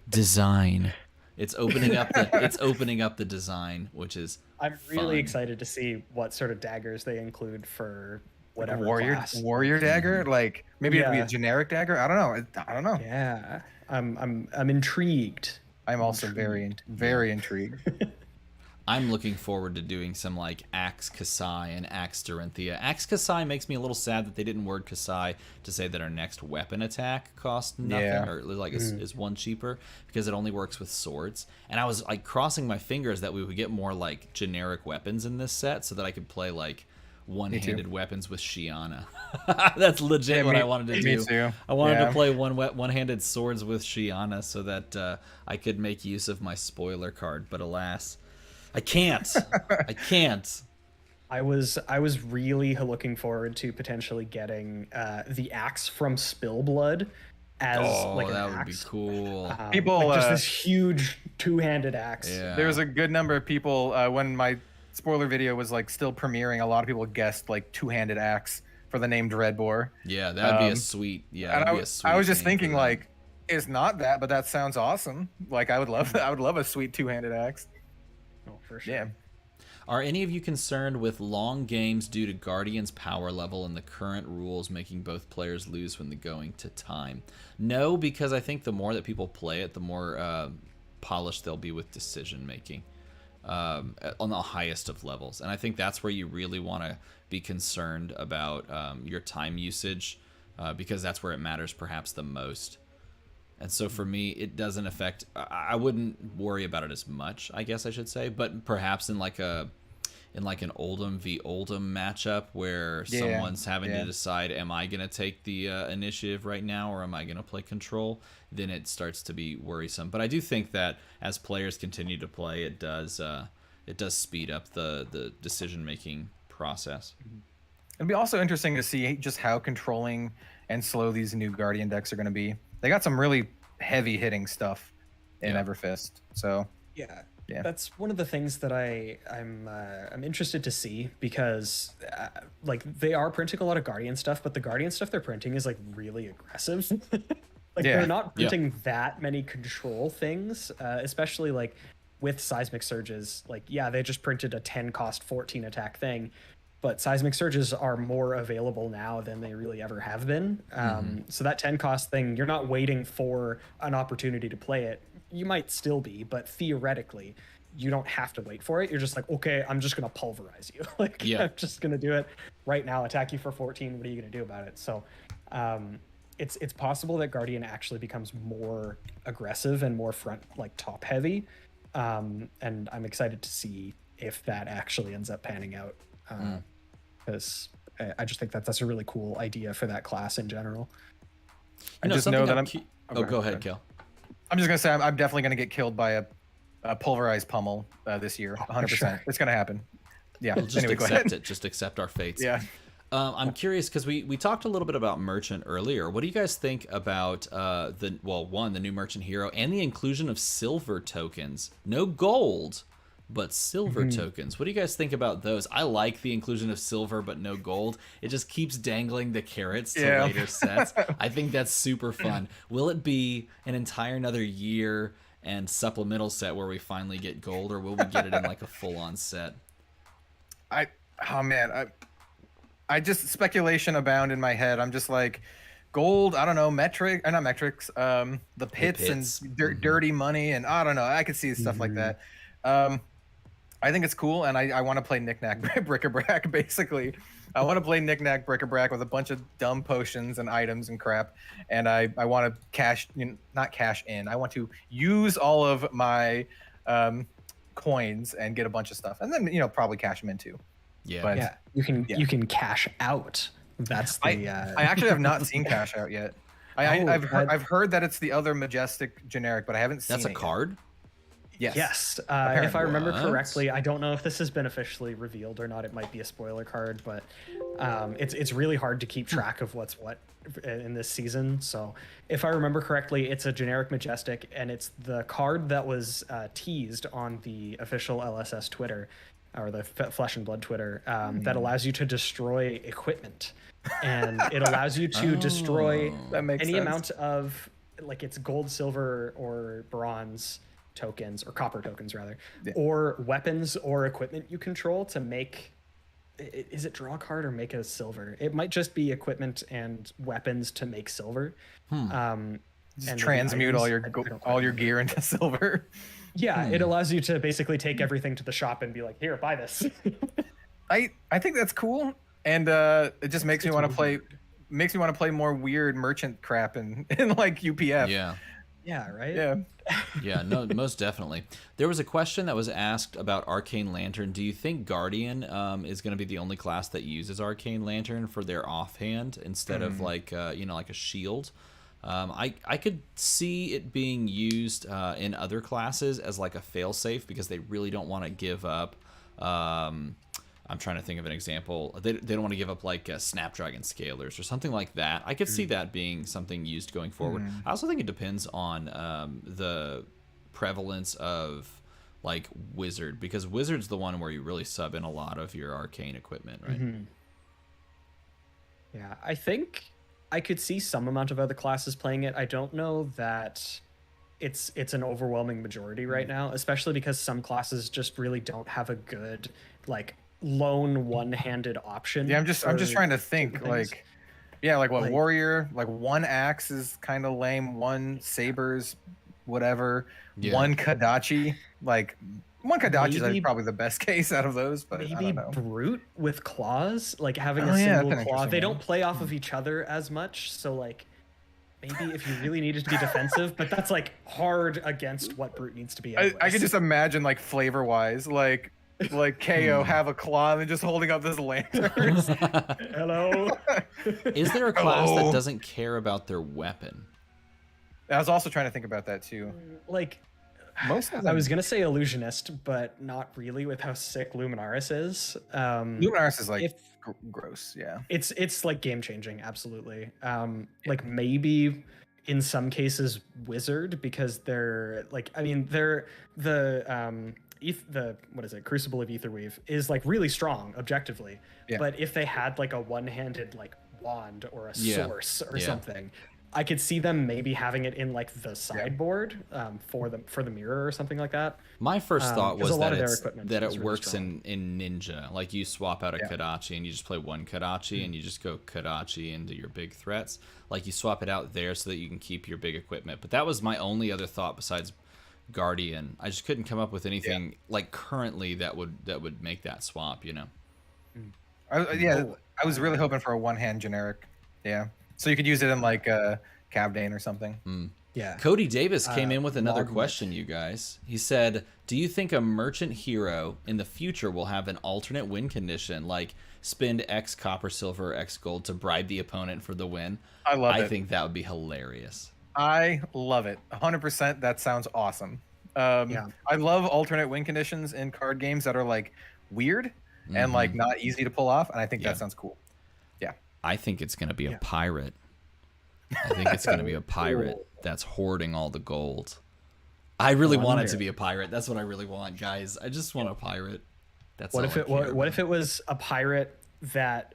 design. It's opening up the design, which is I'm really fun. excited to see what sort of daggers they include for whatever warrior dagger. Like maybe it'd be a generic dagger. I don't know. Yeah, I'm intrigued. I'm also very intrigued. I'm looking forward to doing some like Axe Kasai and Axe Dorinthia. Axe Kasai makes me a little sad that they didn't word Kasai to say that our next weapon attack costs nothing or like is one cheaper because it only works with swords. And I was like crossing my fingers that we would get more like generic weapons in this set so that I could play like one-handed weapons with Shiana. That's legit what I wanted to do. Me too. I wanted to play one-handed swords with Shiana so that I could make use of my spoiler card, but alas, I can't. I can't. I was really looking forward to potentially getting the axe from Spillblood as like an that axe. would be cool. People like just this huge two-handed axe. Yeah. There was a good number of people when my spoiler video was like still premiering. A lot of people guessed like two-handed axe for the name Dreadbore. Yeah, that'd be a sweet. Yeah, and that'd be a sweet I was just name thinking for that. like, it's not that, but that sounds awesome. Like I would love a sweet two-handed axe. Oh, for sure. Yeah. Are any of you concerned with long games due to Guardian's power level and the current rules making both players lose when going to time? No, because I think the more that people play it, the more polished they'll be with decision making on the highest of levels. And I think that's where you really want to be concerned about your time usage because that's where it matters perhaps the most. And so for me, it doesn't affect. I wouldn't worry about it as much, I guess I should say. But perhaps in like an Oldham v Oldham matchup where someone's having to decide, am I gonna take the initiative right now or am I gonna play control? Then it starts to be worrisome. But I do think that as players continue to play, it does speed up the decision making process. It'd be also interesting to see just how controlling and slow these new Guardian decks are going to be. They got some really heavy hitting stuff in Everfest. So yeah, that's one of the things that I'm interested to see because like they are printing a lot of Guardian stuff, but the Guardian stuff they're printing is like really aggressive. Like they're not printing that many control things, especially like with Seismic Surges. Like they just printed a 10 cost 14 attack thing. But Seismic Surges are more available now than they really ever have been. So that 10 cost thing, you're not waiting for an opportunity to play it. You might still be, but theoretically, you don't have to wait for it. You're just like, okay, I'm just going to pulverize you. I'm just going to do it right now, attack you for 14. What are you going to do about it? So it's possible that Guardian actually becomes more aggressive and more front, like top heavy. And I'm excited to see if that actually ends up panning out. Because I just think that's a really cool idea for that class in general. I just know that go ahead, Kel. I'm just gonna say I'm definitely gonna get killed by a pulverized pummel this year. 100%. Sure. It's gonna happen. Yeah. We'll just accept it. Just accept our fates. Yeah. I'm curious because we talked a little bit about Merchant earlier. What do you guys think about the new Merchant hero and the inclusion of silver tokens? No gold, but silver tokens. What do you guys think about those? I like the inclusion of silver but no gold. It just keeps dangling the carrots to later sets. I think that's super fun. Will it be an entire another year and supplemental set where we finally get gold, or will we get it in like a full-on set? I just speculation abound in my head. I'm just like, gold. I don't know, not metrics. The pits, pits. and dirty money, and I don't know. I could see stuff like that. I think it's cool, and I want to play knick-knack bric-a-brac. Basically, I want to play knick-knack bric-a-brac with a bunch of dumb potions and items and crap, and I want to not cash in. I want to use all of my coins and get a bunch of stuff, and then probably cash them in too. Yeah. But, Yeah, you can cash out. That's the. I actually have not seen cash out yet. I've heard that it's the other majestic generic, but I haven't seen. That's a card. Yes. If I remember correctly, I don't know if this has been officially revealed or not. It might be a spoiler card, but it's really hard to keep track of what's what in this season. So if I remember correctly, it's a generic majestic, and it's the card that was teased on the official LSS Twitter, or the Flesh and Blood Twitter, that allows you to destroy equipment, and it allows you to destroy any amount of, like, it's gold, silver, or bronze tokens, or copper tokens rather, or weapons or equipment you control to make. Is it draw a card or make a silver? It might just be equipment and weapons to make silver. And transmute all your gear into silver. Yeah, it allows you to basically take everything to the shop and be like, here, buy this. I think that's cool, and it just makes me want to play. Makes me want to play more weird merchant crap in like UPF. Yeah. Yeah, right? Yeah. Yeah, no, most definitely. There was a question that was asked about Arcane Lantern. Do you think Guardian is going to be the only class that uses Arcane Lantern for their offhand instead of like like a shield? I could see it being used in other classes as like a failsafe because they really don't want to give up. I'm trying to think of an example. They don't want to give up like Snapdragon Scalers or something like that. I could see that being something used going forward. I also think it depends on the prevalence of like Wizard, because Wizard's the one where you really sub in a lot of your arcane equipment, right? Yeah, I think I could see some amount of other classes playing it. I don't know that it's an overwhelming majority right now, especially because some classes just really don't have a good like lone one-handed option. Yeah, I'm just trying to think like, like warrior, like one axe is kind of lame, one sabers, whatever, one Kadachi, like one Kadachi is probably the best case out of those, but maybe I don't know. Brute with claws, like having a single claw. They don't play off of each other as much, so like maybe if you really needed to be defensive, but that's like hard against what Brute needs to be. I could just imagine like flavor wise, like KO have a claw and then just holding up this lantern. Hello. Is there a class that doesn't care about their weapon? I was also trying to think about that too. Like, most of them. I was gonna say Illusionist, but not really with how sick Luminaris is. Luminaris is like gross. Yeah. It's like game changing. Absolutely. Like maybe in some cases Wizard, because they're like, I mean, they're the what is it, Crucible of Aetherweave is like really strong objectively, but if they had like a one-handed like wand or a source or something, I could see them maybe having it in like the sideboard for the mirror or something like that. My first thought was that it really works strong. in Ninja. Like you swap out a Kadachi and you just play one Kadachi and you just go Kadachi into your big threats. Like you swap it out there so that you can keep your big equipment. But that was my only other thought besides Guardian. I just couldn't come up with anything like currently that would make that swap, I was really hoping for a one-hand generic. Yeah. So you could use it in like Cavdane or something. Yeah. Cody Davis came in with another question, you guys. He said, do you think a merchant hero in the future will have an alternate win condition, like spend X copper, silver, X gold to bribe the opponent for the win? I think that would be hilarious. I love it. 100%. That sounds awesome. I love alternate win conditions in card games that are like weird and like not easy to pull off. And I think that sounds cool. Yeah. I think it's going to be a pirate. I think it's going to be a pirate that's hoarding all the gold. I really want it to be a pirate. That's what I really want, guys. I just want a pirate. That's what if it was a pirate that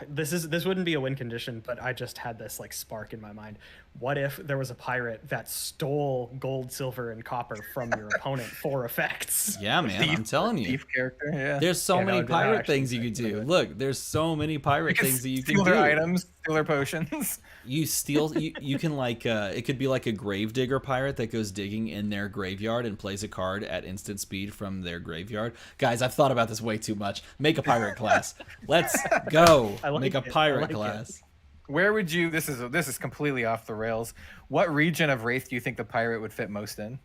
this wouldn't be a win condition, but I just had this like spark in my mind. what if there was a pirate that stole gold, silver, and copper from your opponent for effects? Yeah, man, I'm telling you. Thief character, yeah. There's so Yeah, many that would pirate actually things you be could pretty do. good. Look, there's so many pirate things that you can steal do. their items, steal their potions. You steal. You can like. It could be like a gravedigger pirate that goes digging in their graveyard and plays a card at instant speed from their graveyard. Guys, I've thought about this way too much. Make a pirate class. Let's go. I like Make a it. I pirate like it. class. Where would you? This is completely off the rails. What region of Wraith do you think the pirate would fit most in?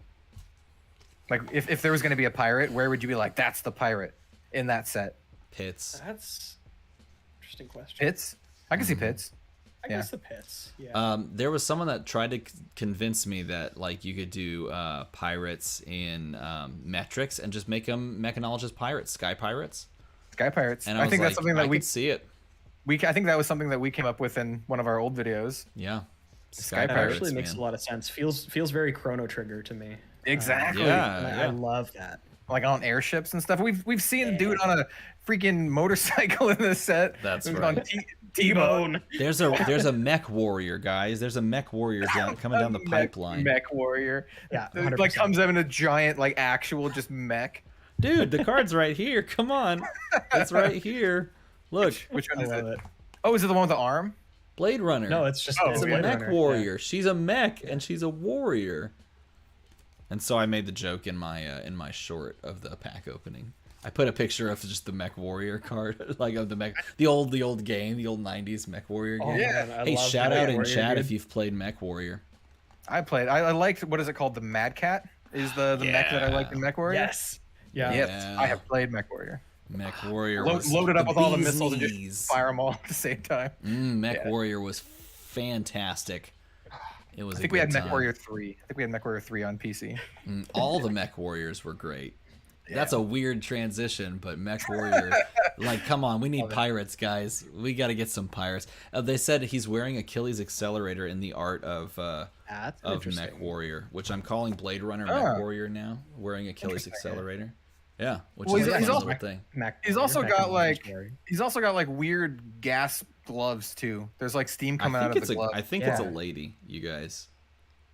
Like, if there was going to be a pirate, where would you be like, that's the pirate in that set? Pits. That's an interesting question. Pits? I can see pits. I guess the pits. Yeah. There was someone that tried to convince me that like you could do pirates in metrics and just make them mechanologist pirates, sky pirates. Sky pirates. And I was think like, that's something that I we could see it. I think that was something that we came up with in one of our old videos. Yeah. Sky that pirates, actually makes man. a lot of sense. Feels very Chrono Trigger to me. Exactly. Yeah. And I love that. Like on airships and stuff. We've seen dude on a freaking motorcycle in this set. That's Who's right. on T-Bone. There's a mech warrior, guys. There's a mech warrior coming down the pipeline. Mech warrior. Yeah, It, like 100%. comes out in a giant like actual just mech. Dude, the card's right here. Come on. It's right here. Look, Which I one is love it? it. Oh, is it the one with the arm? Blade Runner. No, it's just Oh, it's It's a yeah. Blade mech Runner, warrior. She's a mech and she's a warrior. And so I made the joke in my short of the pack opening. I put a picture of just the mech warrior card, like of the old game, the old '90s mech warrior game. Yeah. man, I Hey, love shout Mech out in Warrior, chat dude. if you've played Mech Warrior. I played. I liked, what is it called? The Mad Cat is the mech that I liked in Mech Warrior. Yes. Yeah. Yes, Yeah. I have played Mech Warrior. Mech Warrior was Loaded up with all the missiles and bee's just knees. fire them all at the same time. Mech Yeah. Warrior was fantastic. It was. I think we had Mech Warrior 3. I think we had Mech Warrior 3 on PC. All the Mech Warriors were great. That's a weird transition, but Mech Warrior, like, come on, we need pirates, guys. We got to get some pirates. They said he's wearing Achilles Accelerator in the art of That's Mech interesting. Warrior, which I'm calling Blade Runner Oh. Mech Warrior now, wearing Achilles Interesting. Accelerator. Yeah, which Well, is a he's fun also- little thing. He's also got like weird gas gloves too. There's like steam coming out of the glove. I think it's a Yeah. lady, you guys,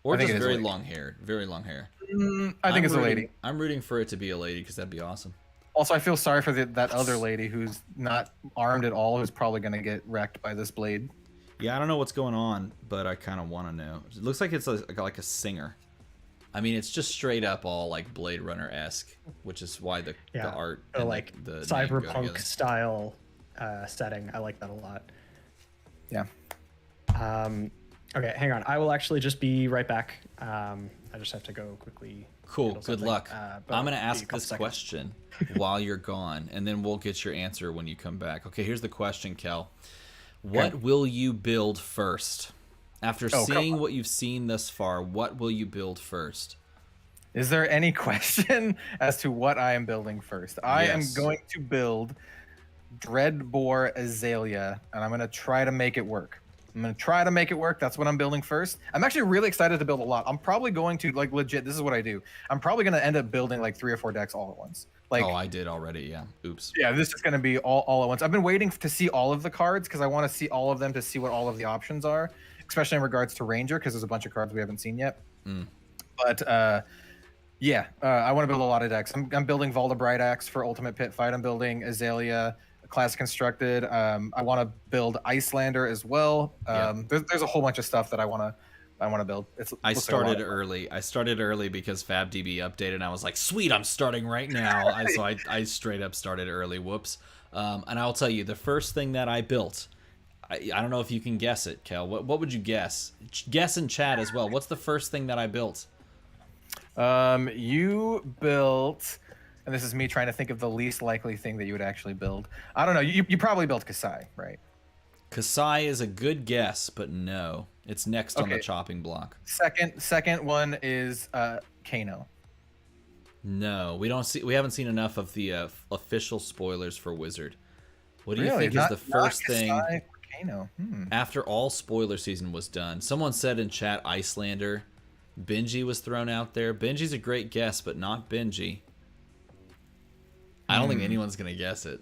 or I think just it is a very lady. long hair. Very long hair. I think I'm it's a rooting- lady. I'm rooting for it to be a lady because that'd be awesome. Also, I feel sorry for that other lady who's not armed at all, who's probably gonna get wrecked by this blade. Yeah, I don't know what's going on, but I kind of want to know. It looks like it's like a singer. I mean, it's just straight up all like Blade Runner-esque, which is why the art the, and like the name go cyberpunk together. style setting. I like that a lot. Yeah. Okay, hang on. I will actually just be right back. I just have to go quickly. Cool. handle Good something. luck. But I'm gonna be a ask couple this seconds. question while you're gone, and then we'll get your answer when you come back. Okay, here's the question, Kel. What will you build first? After come seeing what you've seen thus far, what will you build first? Is there any question as to what I am building first? I am Yes. going to build Dreadbore Azalea, and I'm gonna try to make it work. That's what I'm building first. I'm actually really excited to build a lot. I'm probably going to, like, legit, this is what I do. I'm probably gonna end up building like 3 or 4 decks all at once. Like, Oh, I did already. Yeah. Oops. yeah, this is gonna be all at once. I've been waiting to see all of the cards because I want to see all of them to see what all of the options are, especially in regards to Ranger, because there's a bunch of cards we haven't seen yet. But yeah, I want to build a lot of decks. I'm building Valda Bright Axe for Ultimate Pit Fight. I'm building Azalea, Classic Constructed. I want to build Icelander as well. There's a whole bunch of stuff that I want to build. I looks like a lot started of fun. early. I started early because FabDB updated, and I was like, "Sweet, I'm starting right now." I straight up started early. Whoops. And I'll tell you, the first thing that I built, I don't know if you can guess it, Kel. What would you guess? Guess in chat as well. What's the first thing that I built? You built, and this is me trying to think of the least likely thing that you would actually build. I don't know. You probably built Kasai, right? Kasai is a good guess, but no, it's next on the Okay. chopping block. Second one is Kano. No, we haven't seen enough of the official spoilers for Wizard. What do you Really? think is the first thing Kasai or Kano? after all spoiler season was done? Someone said in chat Icelander. Benji was thrown out there. Benji's a great guess, but not Benji. I don't think anyone's gonna guess it.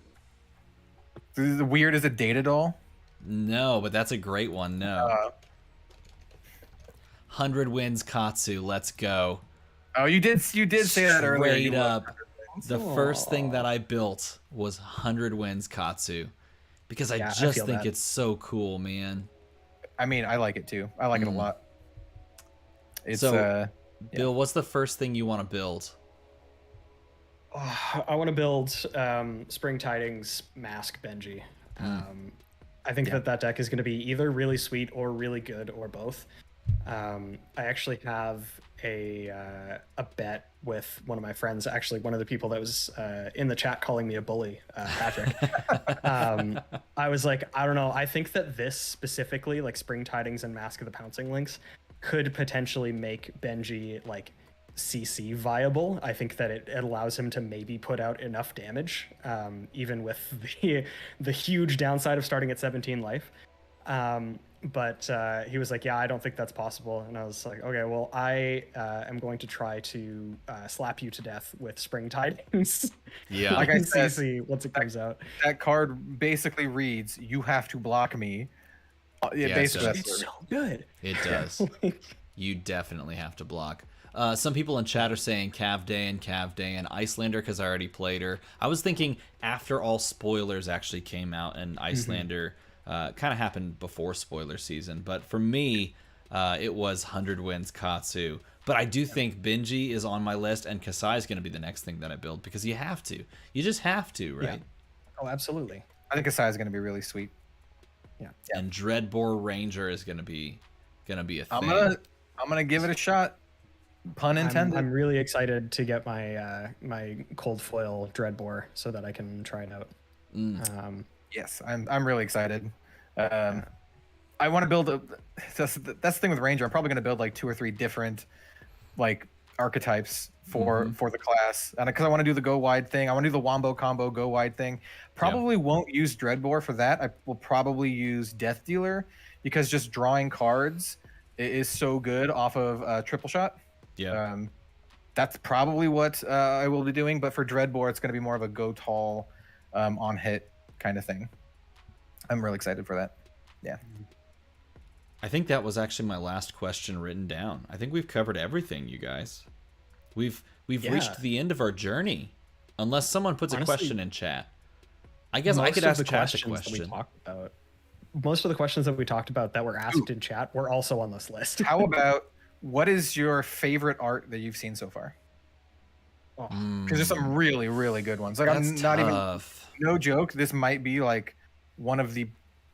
The weird is a Data Doll. No, but that's a great one. No. 100 wins Katsu. Let's go. Oh, you did say that earlier. Straight up. The first thing that I built was 100 wins Katsu. Because I just think it's so cool, man. I mean, I like it too. I like it a lot. It's, Bill, what's the first thing you want to build? I want to build Spring Tidings Mask Benji. I think that deck is going to be either really sweet or really good or both. I actually have a bet with one of my friends, actually one of the people that was in the chat calling me a bully, Patrick. I was like, I don't know. I think that this specifically, like Spring Tidings and Mask of the Pouncing Lynx, could potentially make Benji like CC viable. I think that it allows him to maybe put out enough damage, even with the huge downside of starting at 17 life. But he was like, yeah, I don't think that's possible. And I was like, okay, well, I am going to try to slap you to death with Spring Tidings. Yeah. Like I said, CC once it comes out. That card basically reads, you have to block me. Yeah, basically. It's so good. It does. You definitely have to block. Some people in chat are saying Cav Day and Icelander because I already played her. I was thinking after all spoilers actually came out and Icelander kind of happened before spoiler season. But for me, it was 100 wins Katsu. But I do think Benji is on my list and Kasai is going to be the next thing that I build because you have to. You just have to, right? Yeah. Oh, absolutely. I think Kasai is going to be really sweet. Yeah. And Dreadbore Ranger is going to be a thing. I'm gonna give it a shot. Pun intended. I'm really excited to get my my cold foil Dreadbore so that I can try it out. Yes, I'm really excited. I want to build that's the thing with Ranger. I'm probably gonna build like 2 or 3 different like archetypes for the class, and because I want to do the go wide thing. I want to do the wombo combo go wide thing. Probably won't use Dreadbore for that. I will probably use Death Dealer because just drawing cards is so good off of triple shot. Yeah. That's probably what I will be doing, but for Dreadbore, it's going to be more of a go tall on hit kind of thing. I'm really excited for that. Yeah. I think that was actually my last question written down. I think we've covered everything, you guys. We've reached the end of our journey, unless someone puts a question in chat. I guess I could ask chat a question. Most of the questions that we talked about that were asked in chat were also on this list. How about what is your favorite art that you've seen so far? Because there's some really, really good ones. Like I'm not tough. Even, no joke, this might be like one of the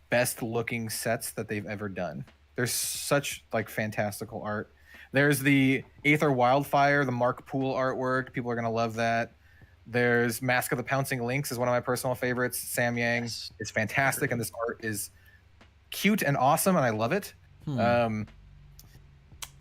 best looking sets that they've ever done. There's such like fantastical art. There's the Aether Wildfire, the Mark Poole artwork. People are gonna love that. There's Mask of the Pouncing Lynx is one of my personal favorites. Sam Yang is fantastic, and this art is cute and awesome, and I love it.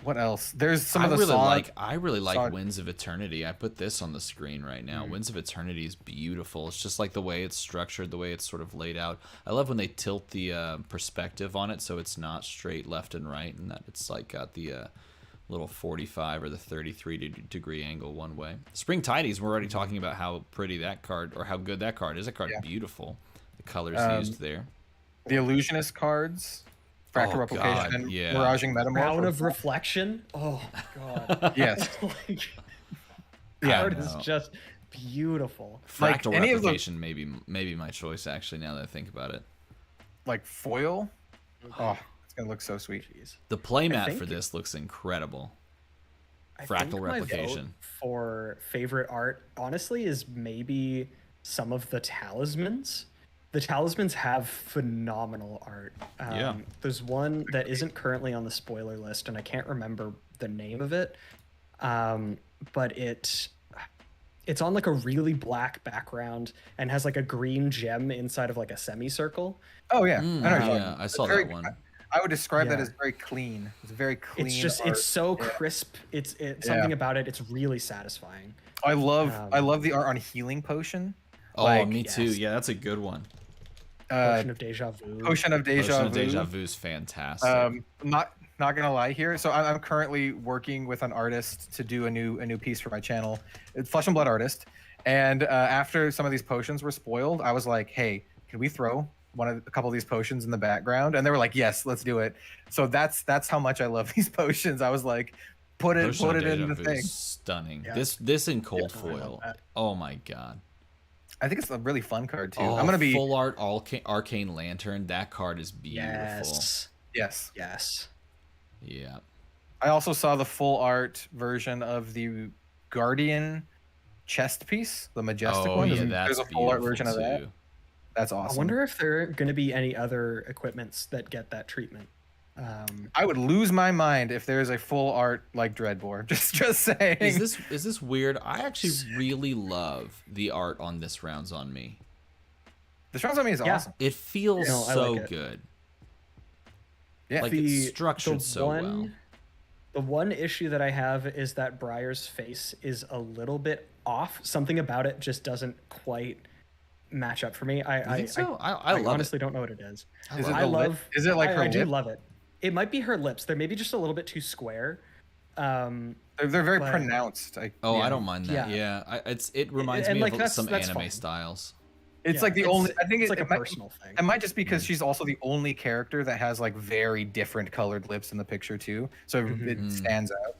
What else? There's some of the I really like Winds of Eternity. I put this on the screen right now. Winds of Eternity is beautiful. It's just like the way it's structured, the way it's sort of laid out. I love when they tilt the perspective on it so it's not straight left and right, and that it's like got the little 45 or the 33-degree angle one way. Spring Tidies, we're already talking about how pretty that card, or how good that card is. That card is beautiful. The colors used there. The Illusionist cards. Fractal Replication, Miraging Metamorph. Crown of Reflection. Oh god. Yes. Card is just beautiful. Fractal Replication, maybe my choice actually. Now that I think about it, like foil. Oh, it's gonna look so sweet. The playmat for this looks incredible. Fractal Replication. For favorite art, honestly, is maybe some of the talismans. The talismans have phenomenal art. There's one that isn't currently on the spoiler list, and I can't remember the name of it. But it's on like a really black background and has like a green gem inside of like a semicircle. Oh yeah, I saw that one. I would describe that as very clean. It's very clean. It's just art. It's so crisp. It's something about it. It's really satisfying. I love the art on Healing Potion. Oh, me too. Yeah, that's a good one. Potion of Deja Vu. Potion of Deja Vu is fantastic. Not gonna lie here. So I'm currently working with an artist to do a new piece for my channel. It's Flesh and Blood artist. And after some of these potions were spoiled, I was like, hey, can we throw a couple of these potions in the background, and they were like, "Yes, let's do it." So that's how much I love these potions. I was like, put it in the thing. Stunning. Yeah. This in cold foil. Oh my god. I think it's a really fun card too. Oh, I'm gonna be full art arcane lantern. That card is beautiful. Yes. Yeah. I also saw the full art version of the Guardian chest piece, the majestic one. Yeah, There's a full art version of that. That's awesome. I wonder if there are going to be any other equipments that get that treatment. I would lose my mind if there's a full art like Dreadbore. Just saying. Is this weird? I actually really love the art on this Rounds on Me. This Rounds on Me is awesome. It feels so like it. good. Yeah, like it's structured so well. The one issue that I have is that Briar's face is a little bit off. Something about it just doesn't quite match up for me. I honestly don't know what it is. Is it like her I do lip? love it. It might be her lips. They're maybe just a little bit too square. They're very pronounced. I don't mind that. Yeah, it reminds me of some anime fine. styles. It's like the only. I think it's like a personal thing. It might just because she's also the only character that has like very different colored lips in the picture too, so it stands out.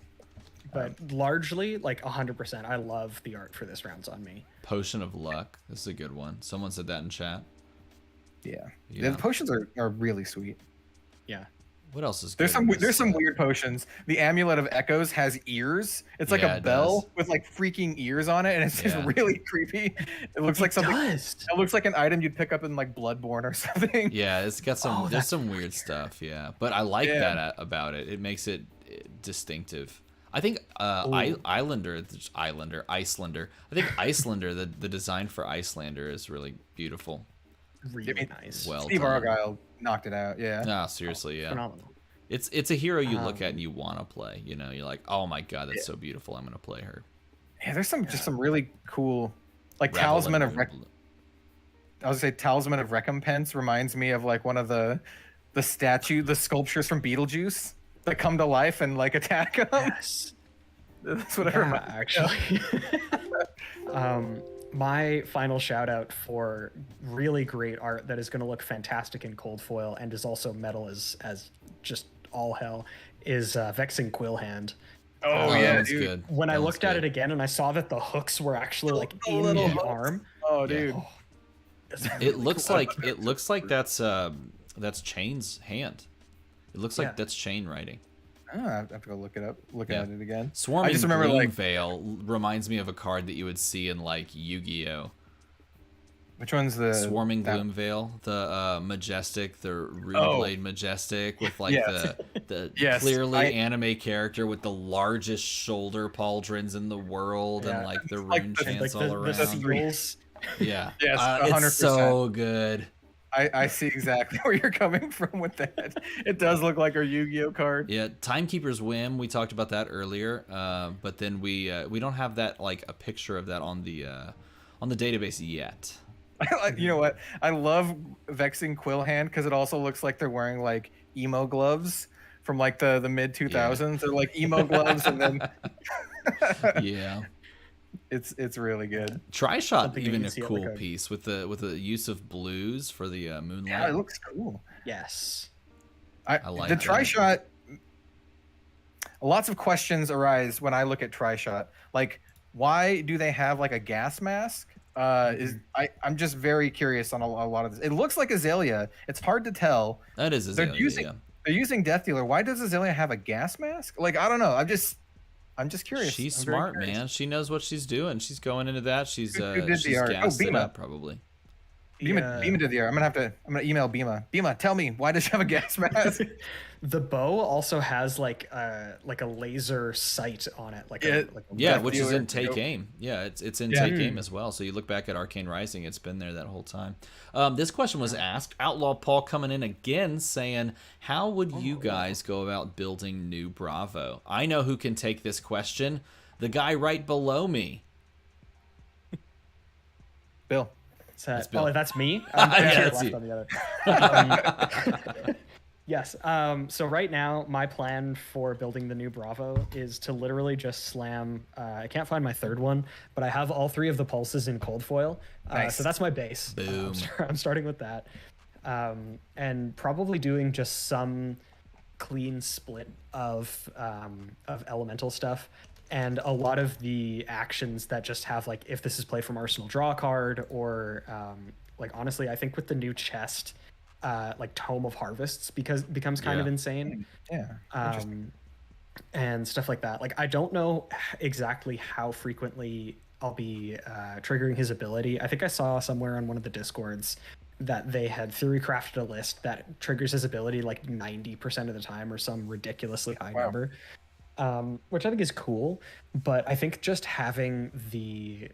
But largely, like 100%, I love the art for this Rounds on Me. Potion of Luck. This is a good one. Someone said that in chat. Yeah. The potions are really sweet. Yeah. What else is good? There's some weird potions. The Amulet of Echoes has ears. It's like a bell with like freaking ears on it, and it's just really creepy. It looks like something. It looks like an item you'd pick up in like Bloodborne or something. Yeah, it's got some. There's some weird stuff. Yeah, but I like that about it. It makes it distinctive. I think Icelander. I think Icelander. The design for Icelander is really beautiful. Really nice. Well, Steve Argyle knocked it out. Yeah. No, seriously, yeah. Phenomenal. It's a hero you look at and you want to play. You know, you're like, oh my god, that's so beautiful. I'm gonna play her. Yeah, there's just some really cool, like Talisman of Talisman of Recompense reminds me of like one of the sculptures from Beetlejuice that come to life and like attack him. Yes. That's what I remember. Actually. My final shout out for really great art that is going to look fantastic in cold foil and is also metal as just all hell is Vexing Quillhand. Oh yeah, that's dude. good. When I looked at it again and I saw that the hooks were actually like in the arm. Oh dude. It looks like that's Chain's hand. It looks like that's Chain writing. Oh, I have to go look it up. Look at it again. Swarming Gloom Veil reminds me of a card that you would see in like Yu-Gi-Oh. Which one's the Swarming Gloom Veil? The Majestic, the Runeblade Majestic with like the clearly anime character with the largest shoulder pauldrons in the world and like the rune chants all around. Yeah. Yes, 100%. It's so good. I see exactly where you're coming from with that. It does look like our Yu-Gi-Oh card. Yeah, Timekeeper's Whim. We talked about that earlier, but then we don't have that like a picture of that on the database yet. You know what? I love Vexing Quillhand because it also looks like they're wearing like emo gloves from like the mid 2000s. Yeah. They're like emo gloves, and then yeah. It's really good. Tri-Shot even a cool piece with the use of blues for the moonlight. Yeah, it looks cool. Yes. I like the Tri-Shot. Lots of questions arise when I look at Tri-Shot. Like, why do they have like a gas mask? I'm just very curious on a lot of this. It looks like Azalea. It's hard to tell. That is Azalea. They're using Death Dealer. Why does Azalea have a gas mask? Like, I don't know. I'm just curious. She's smart, man. She knows what she's doing. She's going into that. She's gassed it up, probably. Bima did the art. I'm gonna email Bima. Bima, tell me, why does she have a gas mask? The bow also has like a laser sight on it, which is in Take Aim. Yeah, it's in Take Aim as well. So you look back at Arcane Rising, it's been there that whole time. This question was asked. Outlaw Paul coming in again, saying, "How would you guys go about building new Bravo?" I know who can take this question. The guy right below me. Bill. Oh, that's me? That's you. Yes. So right now, my plan for building the new Bravo is to literally just slam. I can't find my third one, but I have all three of the pulses in cold foil. Nice. So that's my base. Boom. I'm starting with that. and probably doing just some clean split of elemental stuff, and a lot of the actions that just have like, if this is play from arsenal, draw a card, or like honestly, I think with the new chest, like Tome of Harvests becomes kind of insane. Yeah. And stuff like that. Like, I don't know exactly how frequently I'll be triggering his ability. I think I saw somewhere on one of the discords that they had theory crafted a list that triggers his ability like 90% of the time, or some ridiculously high number, which I think is cool. But I think just having the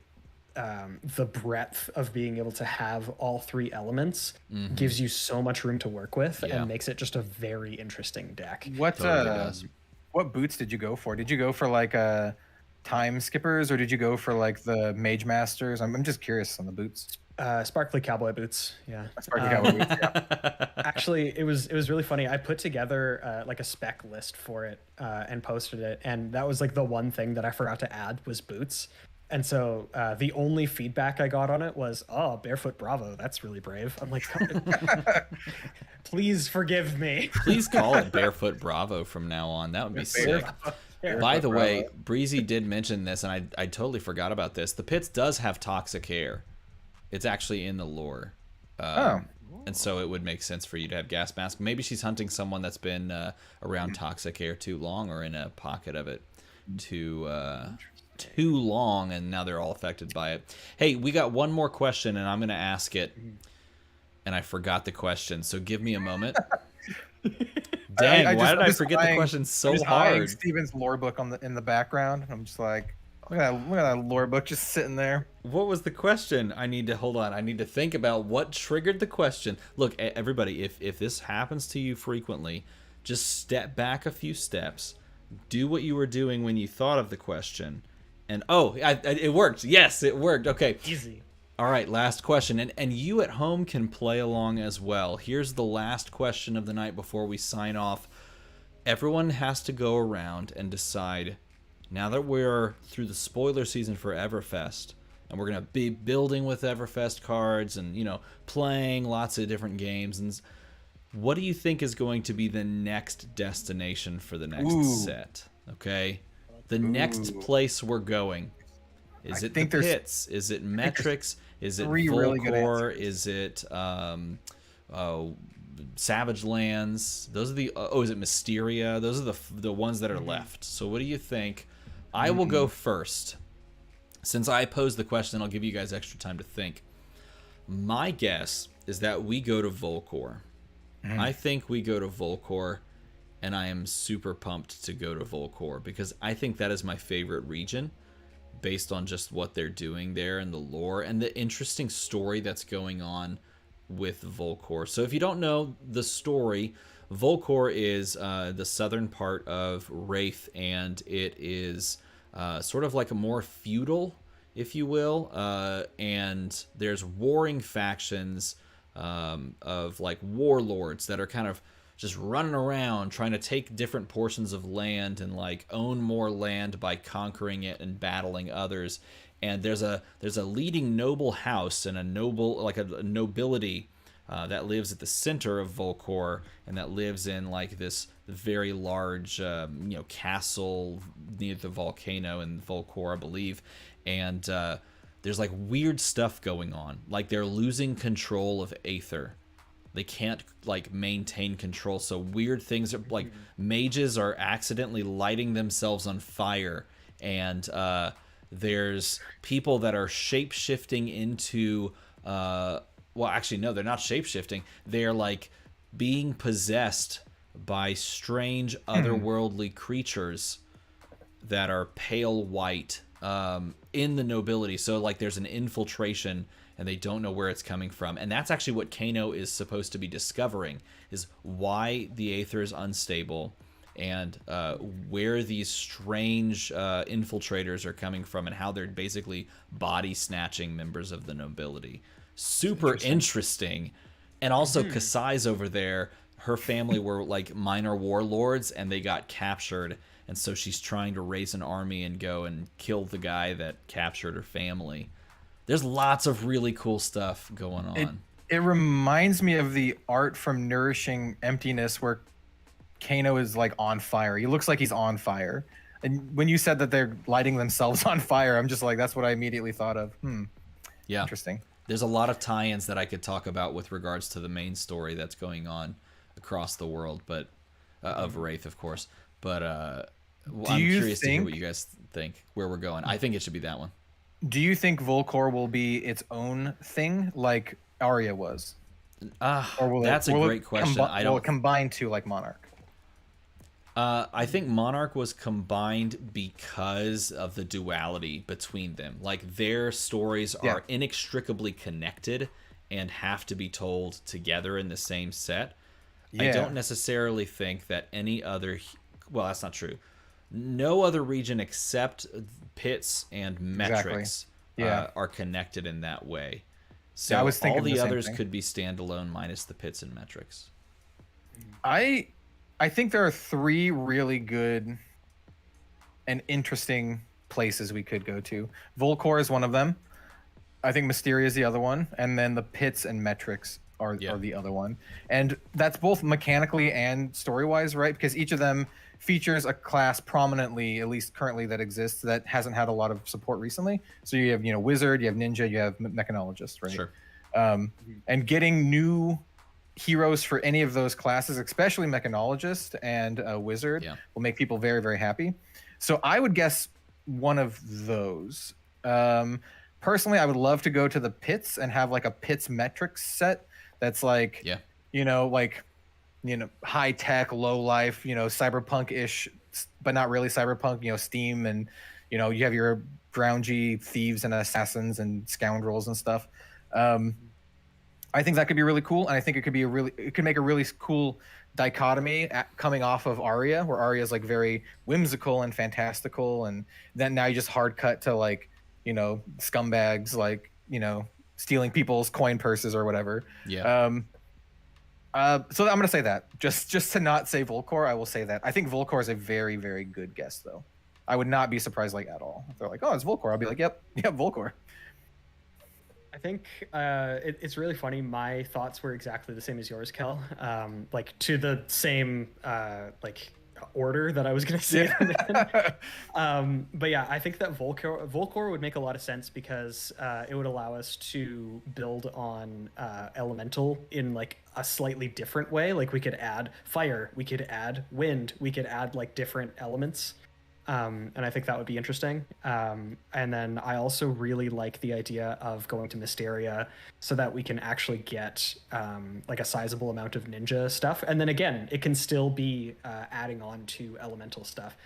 breadth of being able to have all three elements gives you so much room to work with, and makes it just a very interesting deck. What boots did you go for? Did you go for like time skippers, or did you go for like the mage masters? I'm just curious on the boots. Sparkly cowboy boots. Yeah. Sparkly cowboy boots. Yeah. Actually, it was really funny. I put together like a spec list for it and posted it, and that was like the one thing that I forgot to add was boots. And so the only feedback I got on it was, "Oh, barefoot bravo. That's really brave." I'm like, please forgive me. Please call it barefoot bravo from now on. That would be sick. By the way, Breezy did mention this, and I totally forgot about this. The pits does have toxic air. It's actually in the lore. And so it would make sense for you to have gas mask. Maybe she's hunting someone that's been around toxic air too long, or in a pocket of it too long, and now they're all affected by it. Hey, we got one more question, and I'm going to ask it, and I forgot the question, so give me a moment. Dang, why did I forget the question so hard? Steven's lore book in the background. I'm just like, look at that lore book just sitting there. What was the question? I need to think about what triggered the question. Look, everybody, if this happens to you frequently, just step back a few steps. Do what you were doing when you thought of the question. And it worked. Yes, it worked. Okay. Easy. All right, last question. And you at home can play along as well. Here's the last question of the night before we sign off. Everyone has to go around and decide, now that we're through the spoiler season for Everfest, and we're going to be building with Everfest cards and, playing lots of different games, and what do you think is going to be the next destination for the next set? Okay? The next place we're going. Is it the pits? Is it metrics? Is it Volcor? Is it Savage Lands? Those are the is it Mysteria? Those are the ones that are left. So what do you think? I will go first. Since I posed the question, I'll give you guys extra time to think. My guess is that we go to Volcor. I think we go to Volcor. And I am super pumped to go to Volcor because I think that is my favorite region based on just what they're doing there and the lore and the interesting story that's going on with Volcor. So if you don't know the story, Volcor is the southern part of Wraith, and it is sort of like a more feudal, if you will, and there's warring factions of like warlords that are kind of just running around trying to take different portions of land and like own more land by conquering it and battling others. And there's a leading noble house and a nobility that lives at the center of Volcor, and that lives in like this very large castle near the volcano in Volcor, I believe. And there's like weird stuff going on, like they're losing control of Aether. They can't like maintain control, so weird things are like mages are accidentally lighting themselves on fire, and there's people that are shape-shifting into well, actually no, they're not shape-shifting. They're like being possessed by strange otherworldly creatures that are pale white in the nobility. So like there's an infiltration, and they don't know where it's coming from. And that's actually what Kano is supposed to be discovering, is why the Aether is unstable, and where these strange infiltrators are coming from, and how they're basically body snatching members of the nobility. Super interesting. And also Kasai's over there. Her family were like minor warlords, and they got captured. And so she's trying to raise an army and go and kill the guy that captured her family. There's lots of really cool stuff going on. It reminds me of the art from Nourishing Emptiness where Kano is like on fire. He looks like he's on fire. And when you said that they're lighting themselves on fire, I'm just like, that's what I immediately thought of. Yeah. Interesting. There's a lot of tie-ins that I could talk about with regards to the main story that's going on across the world, but of Wraith, of course. But I'm curious to hear what you guys think, where we're going. I think it should be that one. Do you think Volcor will be its own thing like Arya was? That's a great question. Will it combine to like Monarch? I think Monarch was combined because of the duality between them. Like, their stories are inextricably connected and have to be told together in the same set. I don't necessarily think that any other... Well, that's not true. No other region except Pits and Metrics are connected in that way. So I was thinking all the others thing. could be standalone minus the Pits and Metrics. I think there are 3 really good and interesting places we could go to. Volcor is one of them. I think Mysteria is the other one, and then the Pits and Metrics are the other one. And that's both mechanically and story-wise, right? Because each of them features a class prominently, at least currently, that exists that hasn't had a lot of support recently. So you have, Wizard, you have Ninja, you have Mechanologist, right? Sure. And getting new heroes for any of those classes, especially Mechanologist and Wizard, will make people very, very happy. So I would guess one of those. Personally, I would love to go to the Pits and have like a Pits Metrics set that's like, high tech, low life, cyberpunk-ish, but not really cyberpunk, Steam, and, you have your groundy thieves and assassins and scoundrels and stuff. I think that could be really cool, and I think it could make a really cool dichotomy coming off of Arya, where Arya is like very whimsical and fantastical, and then now you just hard cut to like, scumbags, like, stealing people's coin purses or whatever. So I'm gonna say that just to not say Volcor, I will say that I think Volcor is a very, very good guess, though. I would not be surprised like at all if they're like, oh, it's Volcor. I'll be like, yep, Volcor. I think it's really funny. My thoughts were exactly the same as yours, Kel. Like to the same order that I was going to say them in. But yeah, I think that Volcor would make a lot of sense because it would allow us to build on elemental in like a slightly different way. Like we could add fire, we could add wind, we could add like different elements. And I think that would be interesting. And then I also really like the idea of going to Mysteria so that we can actually get like a sizable amount of ninja stuff. And then again, it can still be adding on to elemental stuff.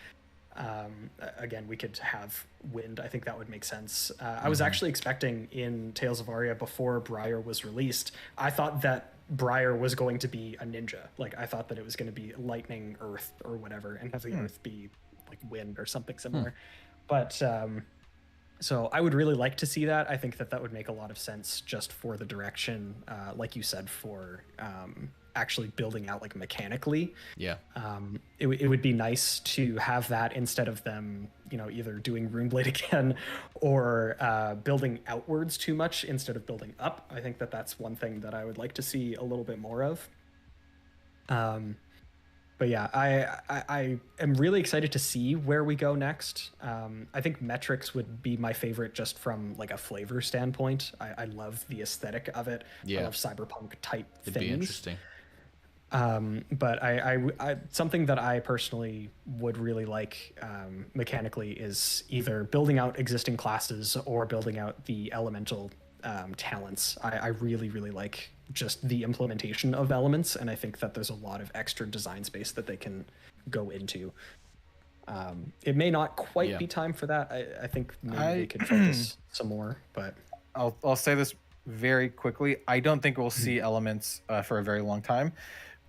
Again, we could have wind. I think that would make sense. I was actually expecting in Tales of Aria before Briar was released, I thought that Briar was going to be a ninja. Like I thought that it was going to be lightning, earth, or whatever, and have the earth be like wind or something similar. But so I would really like to see that. I think that would make a lot of sense just for the direction, like you said, for actually building out like mechanically. It would be nice to have that instead of them, either doing Runeblade again or building outwards too much instead of building up. I think that's one thing that I would like to see a little bit more of. But yeah, I am really excited to see where we go next. I think Metrics would be my favorite just from like a flavor standpoint. I love the aesthetic of it. I love cyberpunk type things. It'd be interesting. But I something that I personally would really like mechanically is either building out existing classes or building out the elemental talents. I really, really like just the implementation of elements, and I think that there's a lot of extra design space that they can go into. It may not quite be time for that. I think maybe they could focus some more, but I'll say this very quickly. I don't think we'll see elements for a very long time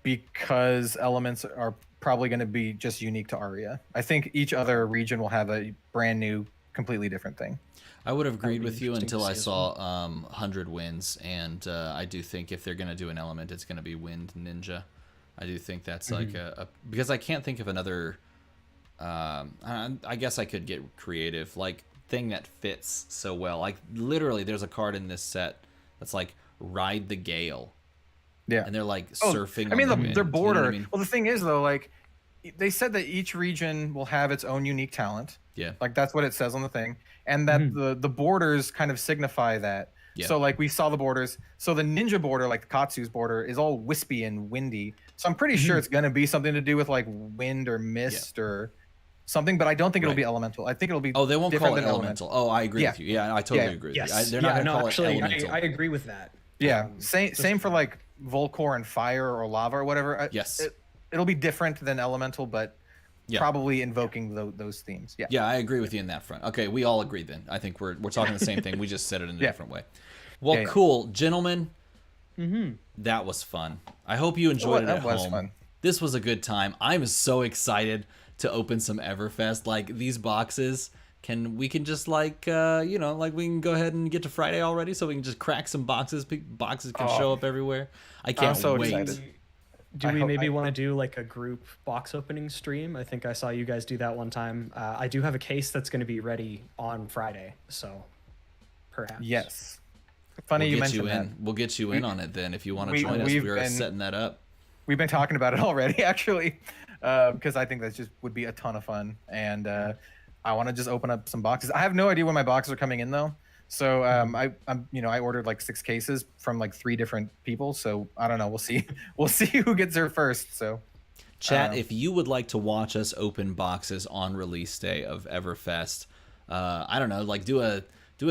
because elements are probably going to be just unique to Aria. I think each other region will have a brand new, completely different thing. I would have agreed with you until I saw 100 Winds, and I do think if they're going to do an element, it's going to be Wind Ninja. I do think that's like because I can't think of another, I guess I could get creative, like thing that fits so well. Like literally there's a card in this set that's like ride the gale. Yeah. And they're like surfing. I mean, on the their wind. border. You know what I mean? Well, the thing is though, like they said that each region will have its own unique talent. Yeah. Like that's what it says on the thing, and that the borders kind of signify that. Yeah. So like we saw the borders. So the ninja border, like Katsu's border, is all wispy and windy. So I'm pretty sure it's gonna be something to do with like wind or mist or something. But I don't think it'll be elemental. I think it'll be. Oh, they won't call it different than elemental. Oh, I agree with you. Yeah, I totally agree with you. They're not gonna call it elemental. I agree with that. Yeah. Same for like Volcor and fire or lava or whatever. Yes. It'll be different than elemental, but Yeah. probably invoking those themes. Yeah. Yeah, I agree with you in that front. Okay, we all agree then. I think we're talking the same thing. We just said it in a different way. Well, cool, gentlemen. That was fun. I hope you enjoyed it at home. That was fun. This was a good time. I'm so excited to open some Everfest. Like these boxes, we can just like we can go ahead and get to Friday already, so we can just crack some boxes. Boxes can show up everywhere. I can't wait. Excited. Do we maybe want to do like a group box opening stream? I think I saw you guys do that one time. I do have a case that's going to be ready on Friday, so perhaps. Yes. Funny you mentioned that. We'll get you in on it then if you want to join us. We're setting that up. We've been talking about it already, actually, because I think that just would be a ton of fun, and I want to just open up some boxes. I have no idea when my boxes are coming in though. So I ordered like 6 cases from like 3 different people. So I don't know. We'll see. We'll see who gets there first. So, chat, if you would like to watch us open boxes on release day of Everfest, I don't know, like do a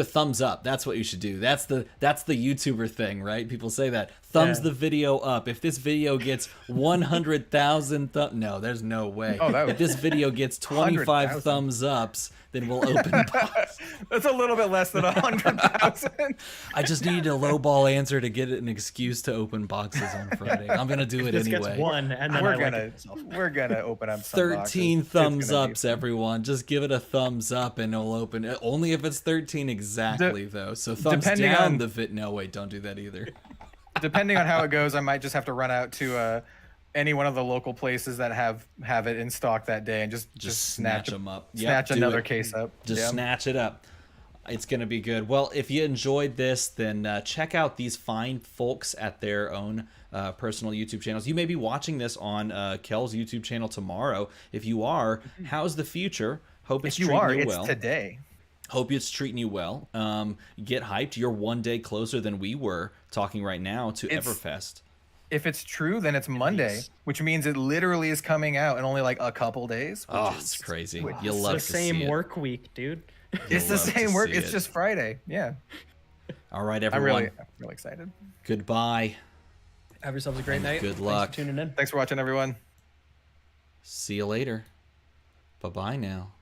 thumbs up. That's what you should do. That's the YouTuber thing, right? People say that. Thumbs the video up. If this video gets 100,000 no, there's no way. If this video gets 25 thumbs ups, then we'll open a box. That's a little bit less than 100,000. I just needed a lowball answer to get an excuse to open boxes on Friday. I'm gonna do it this anyway. Gets 1, and then we're gonna open up some 13 boxes. Thumbs ups, everyone. Just give it a thumbs up, and it'll open. Only if it's 13 exactly, though. So thumbs down the no, wait, don't do that either. Depending on how it goes, I might just have to run out to any one of the local places that have it in stock that day and just snatch them up. Snatch another case up. Just snatch it up. It's going to be good. Well, if you enjoyed this, then check out these fine folks at their own personal YouTube channels. You may be watching this on Kel's YouTube channel tomorrow. If you are, how's the future? Hope it's treating you well. It's today. Hope it's treating you well. Get hyped. You're one day closer than we were talking right now to Everfest. If it's true, then it's Monday, which means it literally is coming out in only like a couple days. It's crazy. You'll love to see it. It's the same work week, dude. It's the same work. It's just Friday. Yeah. All right, everyone. I'm really excited. Goodbye. Have yourselves a great night. Good luck. Thanks for tuning in. Thanks for watching, everyone. See you later. Bye-bye now.